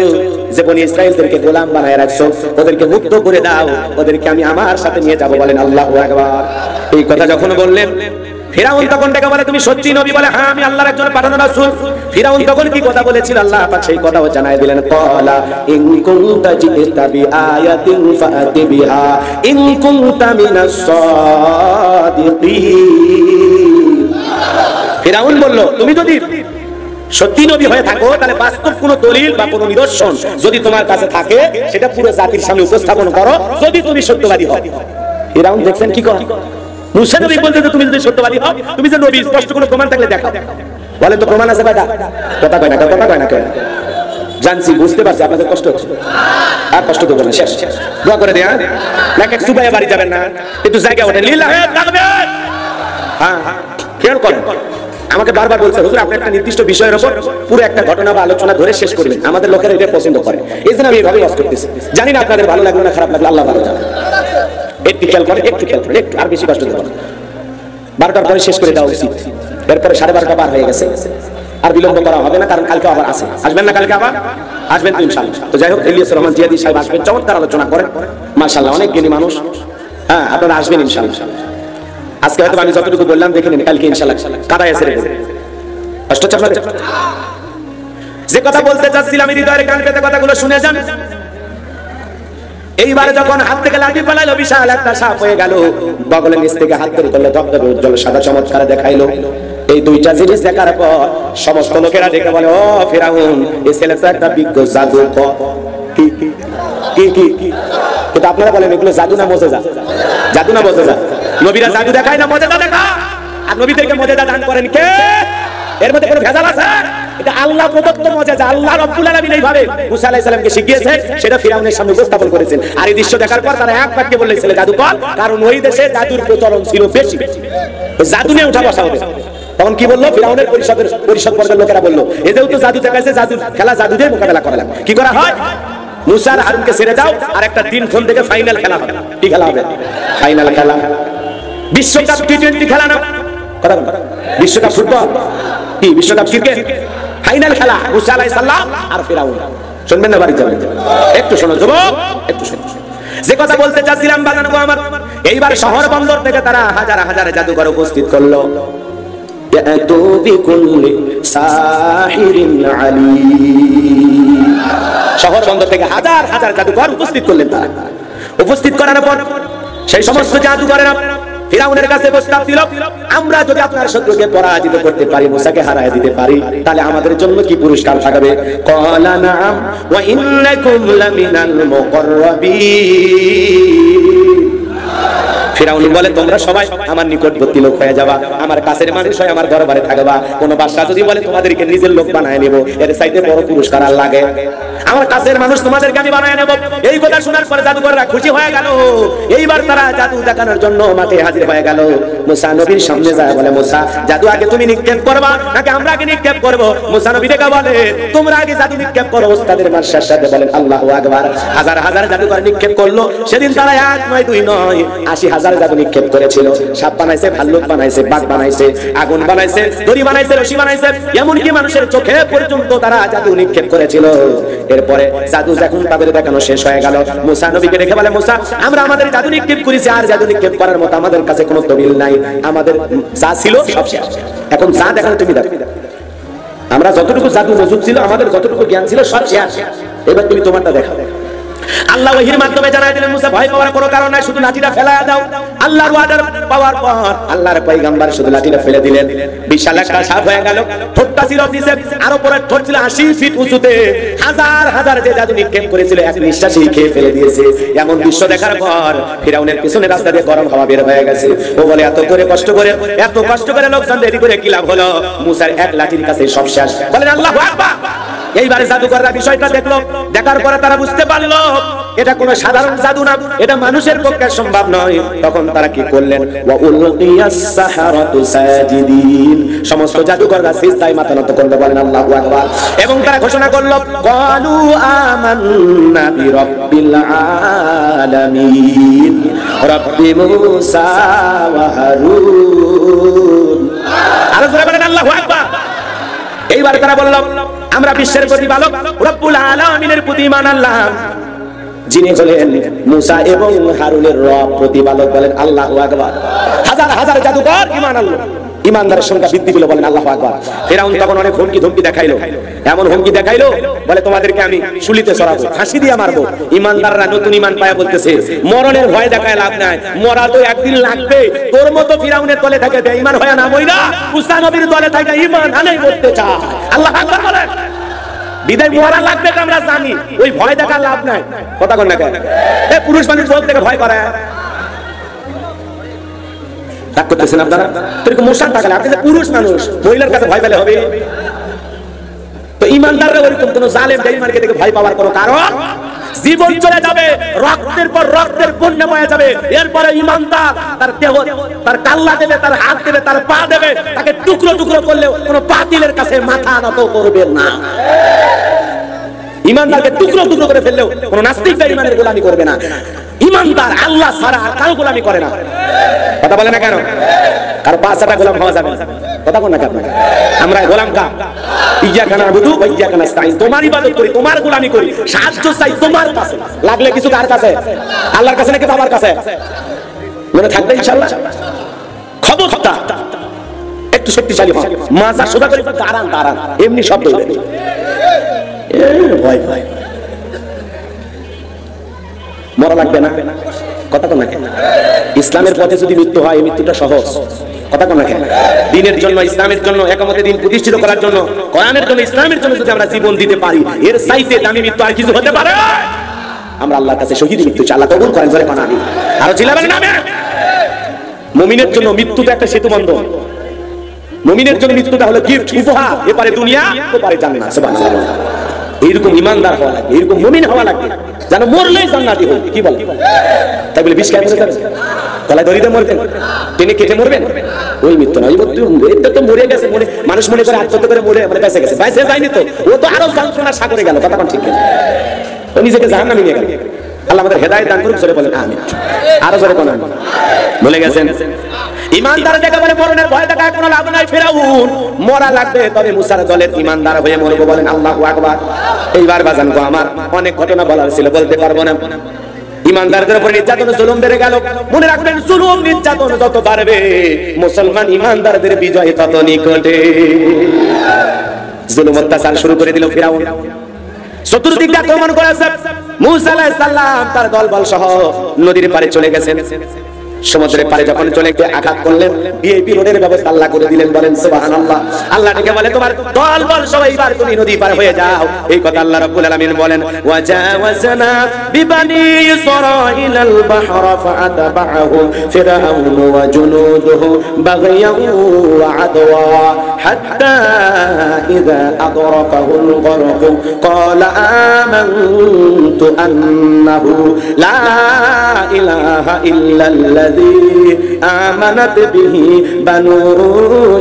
যে বনি ইসরাঈলদেরকে গোলাম বানায় রাখছো, ওদেরকে মুক্ত করে দাও, ওদেরকে আমি আমার সাথে নিয়ে যাব। বলেন আল্লাহু আকবার। এই কথা যখন বললেন ফিরাউন তখন ডেকে বলে তুমি সত্যি নবী? বলে হ্যাঁ, আমি আল্লাহর একজন পাঠানো রাসূল। ফিরাউন তখন কি কথা বলেছিল আল্লাহ পাক সেই কথাও জানায় দিলেন। ক্বালা ইন কুনতা জিতা বিআয়াতিন ফাআতি বিহা ইন কুনতা মিনাস সাদিকিন। ফিরাউন বলল তুমি যদি সত্যি নবী হয়ে থাকো তাহলে বাস্তব কোন দলিল বা কোন নিদর্শন যদি তোমার কাছে থাকে সেটা পুরো জাতির সামনে উপস্থাপন করো, যদি তুমি সত্যবাদী হও। ফিরাউন দেখছেন কি করে মুসা নবী বলতে যে তুমি যদি সত্যবাদী হও, তুমি যে নবী, স্পষ্ট কোনো প্রমাণ থাকলে দেখাও। বলেন তো প্রমাণ আছে বেটা? কথা কয় না, কথা কয় না। জানছি, বুঝতে পারছি আপনাদের কষ্ট হচ্ছে, আর কষ্ট করবেন না, শেষ। দোয়া করে দেয়া না, এক সুবাইয়া বাড়ি যাবেন না, একটু জায়গা ওঠেন লিল্লাহি তাকবীর। হ্যাঁ হ্যাঁ, খেয়াল করেন। আমাকে বারবার বলছে হুজুর আপনি একটা নির্দিষ্ট বিষয়ের উপর পুরো একটা ঘটনা বা আলোচনা ধরে শেষ করবেন, আমাদের লোকেরা এটা পছন্দ করে, এই জন্য আমি এইভাবে ওয়াজ করতেছি। জানি না আপনাদের ভালো লাগবে না খারাপ লাগবে, আল্লাহ ভালো জানে। একটু খেয়াল করেন, একটু খেয়াল করেন, একটু আর বেশি কষ্ট দেবেন না। 12টার পরে শেষ করে দেওয়া উচিত। এরপরে 12:30 পার হয়ে গেছে, আর বিলম্ব করা হবে না, কারণ কালকে আবার আছে। আসবেন না কালকে? আবার আসবেন তো ইনশাআল্লাহ। তো যাই হোক, ইলিয়াস রহমান জিয়াদি সাহেব আসবেন, চমৎকার আলোচনা করেন, মাশাআল্লাহ, অনেক জ্ঞানী মানুষ। হ্যাঁ, আপনারা আসবেন ইনশাআল্লাহ। আজকে হয়তো আমি যতটুকু বললাম দেখে নিন, কালকে ইনশাআল্লাহ কাদায় এসে রেখে কষ্ট হচ্ছে আপনাদের। যে কথা বলতে চাচ্ছিলাম হৃদয়ের কান পেতে কথাগুলো শুনে যান। এইবার যখন হাত থেকে লাঠি ফেলাইলো, বিশাল একটা সাপ হয়ে গেল, বগলের নিচ থেকে হাত করে তুললো, ধবধবে উজ্জ্বল সাদা চমৎকার দেখাইলো। এই দুইটা জিনিস দেখার পর সমস্ত লোকেরা দেখে বলে ও ফিরাউন, এই ছেলে তো একটা বিজ্ঞ জাদুকর। কি কি কি কি? কিন্তু আপনারা বলেন এগুলো জাদু না মজেজা? জাদু না মজেজা? নবীরা জাদু দেখায় না মজেজা দেখায়? আর নবীদেরকে মজেজা দান করেন কে? এর মধ্যে কোনো ভেজাল আছে? এটা আল্লাহ প্রদত্ত মজেজা, আল্লাহ রাব্বুল আলামিন এইভাবে মুসা আলাইহিস সালামকে শিখিয়েছে, সেটা ফিরাউনের সামনে উপস্থাপন করেছেন। আর এই দৃশ্য দেখার পর তারা এক বাক্যে বললেন ছেলে জাদুকর, কারণ ওই দেশে জাদুর প্রচলন ছিল বেশি, জাদু নিয়ে উঠা বসা হবে। তখন কি বললো ফিরাউনের পরিষদ বর্গের লোকেরা বললো, এ যেহেতু জাদু দেখাইছে, জাদুর খেলা জাদু দিয়ে মোকাবেলা করা লাগবে। কি করা হয়? মুসা আর হারুনকে ছেড়ে দাও, আর একটা দিনক্ষণ থেকে ফাইনাল খেলা হবে। কি খেলা হবে? ফাইনাল খেলা, বিশ্বকাপ টি20 খেলা না, কথা বল, বিশ্বকাপ ফুটবল কি, বিশ্বকাপ ক্রিকেট, ফাইনাল খেলা মুসা আলাইহিস সালাম আর ফিরাউন। শুনবেন না? বাড়ি যাবেন, একটু শোনো যুবক, একটু শোনো। যে কথা বলতে চাচ্ছিলাম বাজানো আমার, এইবার শহর বন্দর থেকে তারা হাজার হাজার জাদুঘর উপস্থিত করলো। ইয়াতু বিকুল্লি সাহিরিন আলীম। শহর বন্দর থেকে হাজার হাজার জাদুকর উপস্থিত করলেন। তারা উপস্থিত করার পর সেই সমস্ত জাদুকরেরা ফিরাউনের কাছে প্রস্তাব দিল, আমরা যদি আপনার শত্রুকে পরাজিত করতে পারি, মুসাকে হারায় দিতে পারি, তাহলে আমাদের জন্য কি পুরস্কার থাকবে? ক্বালা নাআম ওয়া ইন্নাকুম লামিনাল মুকাররাবিন। ফিরাউন বলে, তোমরা সবাই আমার নিকটবর্তী লোক হয়ে যাবা, আমার কাছের মানুষ হয়ে আমার দরবারে থাকবা। কোন বাদশা যদি বলে তোমাদেরকে নিজের লোক বানায় নেব, এর চাইতে বড় পুরস্কার আর লাগে? আমার কাছের মানুষ তোমাদেরকে আমি বানায় নেব। এই কথা শোনার পরে জাদুকররা খুশি হয়ে গেল। এইবার তারা জাদু দেখানোর জন্য মাঠে হাজির হয়ে গেল। মুসা নবীর সামনে যায়, বলে, মুসা, জাদু আগে তুমি নিক্ষেপ করবা নাকি আমরা আগে নিক্ষেপ করব? মুসা নবী ডেকে বলে, তোমরা আগে জাদু নিক্ষেপ করো। ওস্তাদের মার্শার সাথে বলেন আল্লাহু আকবার। হাজার হাজার জাদুকর নিক্ষেপ করলো। সেদিন তারা এক নয় দুই নয় ৮০,০০০ জাদু নিক্ষেপ করেছিল। সাপ বানাইছে, ভাল্লুক বানাইছে, বাঘ বানাইছে, আগুন বানাইছে, দড়ি বানাইছে, রশি বানাইছে, এমনকি মানুষের চোখে পর্যন্ত তারা জাদু নিক্ষেপ করেছিল। এরপরে জাদু যখন তাদের দেখানো শেষ হয়ে গেল, মুসা নবীকে রেখে বলে, মুসা, আমরা আমাদের জাদু নিক্ষেপ করেছি, আর জাদু নিক্ষেপ করার মতো আমাদের কাছে কোনো দলিল নাই। আমাদের যা ছিল সব শেষ। এখন যা দেখানো তুমি দেখো। আমরা যতটুকু জাদু মজুদ ছিল, আমাদের যতটুকু জ্ঞান ছিল সব শেষ। এবার তুমি তোমারটা দেখাও। আল্লাহ ওহীর মাধ্যমে জানাই দিলেন, মুসা, ভয় পাওয়ার কোনো কারণ নাই, শুধু লাঠিটা ফেলায়া দাও। আল্লাহর ওয়াদা পাওয়ার পর আল্লাহর পয়গম্বর শুধু লাঠিটা ফেলে দিলেন। বিশাল একটা সাপ হয়ে গেল। ঠোঁটটা ছিল নিচে, আর উপরে ঠোঁট ছিল ৮০ ফিট উঁচুতে। হাজার হাজার যে জাদু নিক্ষেপ করেছিল, এক নিঃশ্বাসেই খেয়ে ফেলে দিয়েছে। এমন দৃশ্য দেখার পর ফিরাউনের পিছনে রাস্তা দিয়ে গরম হাওয়া বের হয়ে গেছে। ও বলে, এত কষ্ট করে লোকজন দেরি করে কি লাভ হলো? মুসার এক লাঠির কাছে সব শেষ। বলেন আল্লাহু আকবার। এইবারে জাদুকররা বিষয়টা দেখলো। দেখার পরে তারা বুঝতে পারলো এটা কোনো সাধারণ জাদু না, এটা মানুষের পক্ষে সম্ভব নয়। তখন তারা কি করলেন? ওয়া উলকিয়াস সাহারাতু সাজিদিন। সমস্ত জাদুকররা সিজদায় মাথা নত করলো। বলেন আল্লাহু আকবার। এবং তারা ঘোষণা করলো, ক্বালু আমান্না বিরাব্বিল আলামিন রাব্বি মূসা ওয়া হারুন। আরো জোরে বলেন আল্লাহু আকবার। এইবারে তারা বলল, আমরা বিশ্বের প্রতিপালক রব্বুল আলামিনের প্রতি ঈমান আনলাম, যিনি হলেন মুসা এবং হারুনের রব, প্রতিপালক। বলেন আল্লাহু আকবার। হাজার হাজার জাদুকর ঈমান আনলো। ঈমানদারের সংখ্যা বৃদ্ধি পেল। বলেন আল্লাহু আকবার। ফিরাউন তখন অনেক হুমকি ধমকি দেখাইলো। এমন হুমকি দেখাইলো, বলে, তোমাদেরকে আমি শুলিতে চড়াবো, ফাঁসি দিয়ে মারবো। ঈমানদাররা নতুন ঈমান পায়া বলতেছে, মরণের ভয় দেখায় লাভ নাই, মরা তো একদিন লাগবে। তোর মতো ফিরাউনের দলে থাকে বেঈমান হয়ে না মইরা মুসা নবীর দলে থাকে ঈমান আনাই করতে চায়। আল্লাহু আকবার বলেন। বিদায় মরা লাগবে তো আমরা জানি, ওই ভয় দেখা লাভ নাই। কথা কন না কেন? এই পুরুষ মানুষ বল থেকে ভয় করে রাগ করতেছেন আপনারা? তোরকে মোশান টাকা আপনি যে পুরুষ মানুষ, মহিলার কাছে ভয় পেলে হবে? তো ঈমানদাররা ওরকম কোন জালেম বেঈমানকে দেখে ভয় পাওয়ার কোনো কারণ? জীবন চলে যাবে, রক্তের পর রক্তের বন্যা বয়ে যাবে। এরপরে ঈমানদার তার দেহ, তার কাল্লা দেবে, তার হাত দেবে, তার পা দেবে, তাকে টুকরো টুকরো করলেও কোনো বাতিলের কাছে মাথা নত করবে না। ঈমানদারকে টুকরো টুকরো করে ফেললেও কোনো নাস্তিক বেঈমানের গোলামি করবে না। ঈমানদার আল্লাহ ছাড়া কারো গোলামি করে না। কথা বলে না কেন? কারো পাঁচটা গোলাম হওয়া যাবে না। কথা বল না কেন? আমরা গোলাম কা ইয়াকা নাবুদু ওয়া ইয়াকা নাস্তাইন। তোমার ইবাদত করি, তোমার গোলামি করি, সাহায্য চাই তোমার কাছে। লাগলে কিছু কার কাছে? আল্লাহর কাছে নাকি বাবার কাছে? মনে থাকবে ইনশাআল্লাহ। খবরদার একটু শক্তিশালী হও, মাথা সোজা করে দাঁড়ান দাঁড়ান, এমনি শব্দ দেবে। ভয় ভয় মরা লাগবে না। কথা কোন না কেন? ইসলামের পথে যদি মৃত্যু হয়, এই মৃত্যুটা সহজ। কথা কোন না কেন? দ্বীনের জন্য, ইসলামের জন্য, একামতে দ্বীন প্রতিষ্ঠিত করার জন্য, কোরআনের জন্য, ইসলামের জন্য যদি আমরা জীবন দিতে পারি, এর চাইতে দামি মৃত্যু আর কিছু হতে পারে? আমরা আল্লাহর কাছে শহীদ মৃত্যু চাই। আল্লাহ কবুল করেন। জোরে কোন আমিন। আরো জিলাবেন নামে। মুমিনের জন্য মৃত্যুটা একটা সেতু বন্ধন। মুমিনের জন্য মৃত্যুটা হলো গিফট, উপহার, এপারে দুনিয়া ওপারে জান্নাত। সুবহানাল্লাহ। এইরকম ইমানদার হওয়া লাগবে, এরকম মুমিন হওয়া লাগবে, যেন মরলেই জান্নাতি হয়। কি বলে? তাই বলে বিষ খাই মরে যাবেন? গলায় দড়িতে মরবেন? টেনে কেটে মরবেন? ওই মৃত্যু না। ওই মৃত্যু তো মরে গেছে, মরে মানুষ মনে করে আত্মহত্যা করে মরে মানে বেঁচে গেছে। বেঁচে যায়নি তো, ও তো আরো যন্ত্রণার সাগরে গেল। কথা ঠিক না? ও নিজেকে জাহান্নামে নিয়ে গেল। আল্লাহ আমাদের হেদায়েত দান করুন। জোরে বলেন আমিন। আরো জোরে বলেন। বলে গেছেন ঈমানদার দেখে বলে মরণের ভয় দেখায় কোনো লাভ নাই। ফিরাউন মরা লাগবে, তবে মুসার দলের ঈমানদার হয়ে মরবো। বলেন আল্লাহু আকবার। এইবার বাজান গো আমার, অনেক ঘটনা বলার ছিল, বলতে পারবো না। ইমানদারদের উপর নির্যাতন জুলুম বেড়ে গেল। মনে রাখবেন, জুলুম নির্যাতন যত বাড়বে, মুসলমান ইমানদারদের বিজয় তত নিকটে। জুলুম অত্যাচার শুরু করে দিল ফিরাউন। চতুর্দিক দিয়ে আক্রমণ করেছে। মূসা আলাইহিস সালাম তার দলবল সহ নদীর পাড়ে চলে গেছেন। সমুদ্রের পাড়ে যখন চলে গিয়ে আঘাত করলেন, ভিআইপি রোডের ব্যবস্থা আল্লাহ করে দিলেন। বলেন সুবহানাল্লাহ। আল্লাহ ডেকে বলে, তোমার দলবল সবাই এবার তুমি নদী পার হয়ে যাও। এই কথা আল্লাহ রাব্বুল আলামিন বলেন, ওয়াজাওয়াজনা বিবানি ইসরাঈলাল বাহরা ফাআতবাহুম ফিরআউন ওয়া জুনুদুহু বাগয়ান ওয়া আদওয়া হাত্তা ইযা আদরাকাহুল গরকু ক্বালা আমানতু আন্নাহু লা ইলাহা ইল্লাল্লাহ آمنت به بنو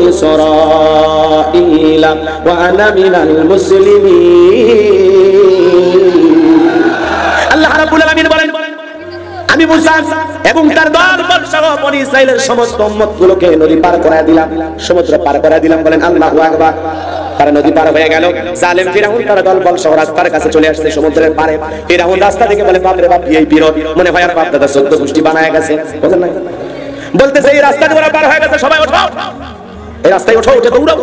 إسرائيل وأنا من المسلمين আল্লাহ রাব্বুল আলামিন বলেন, আমি মুসা এবং তার দলবল সহ বনি ইসরাইলের সমস্ত উম্মতগুলোকে নদী পার করায় দিলাম, সমুদ্র পার করায় দিলাম। বলেন আল্লাহু আকবার। তারা নদী পার হয়ে গেল। জালেম ফিরাউন তার দলবল সহ রাস্তার কাছে চলে আসছে, সমুদ্রের পারে। ফিরাউন রাস্তা থেকে বলে, বাপ রে বাপ, এই বিরোধ মনে হয় আর বাপ দাদা 14 গোষ্ঠী বানায় গেছে। বুঝেন না? বলতেছে এই রাস্তা দিয়ে ওরা পার হয়ে গেছে, সবাই ওঠো, এই রাস্তায় ওঠো, উঠে দৌড়াও।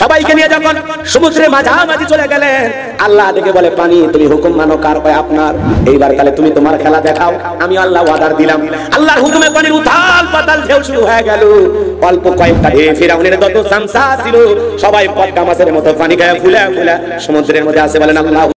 সবাইকে নিয়ে যখন সমুদ্রের মাঝামাঝি চলে গেলেন, আল্লাহ ডেকে বলে, পানি তুমি হুকুম মানো, কার হয় আপনার। এইবার তাহলে তুমি তোমার খেলা দেখাও, আমি আল্লাহ ওয়াদার দিলাম। আল্লাহর হুকুমে পানির উথাল পাতাল ঢেউ শুরু হয়ে গেল। অল্প কয়েকটা ফিরাউনের যত চামচা ছিল সবাই পদ্মা মাছের মতো পানি গায়ে ফুলে ফুলে সমুদ্রের মধ্যে আছে। বলেন আল্লাহ।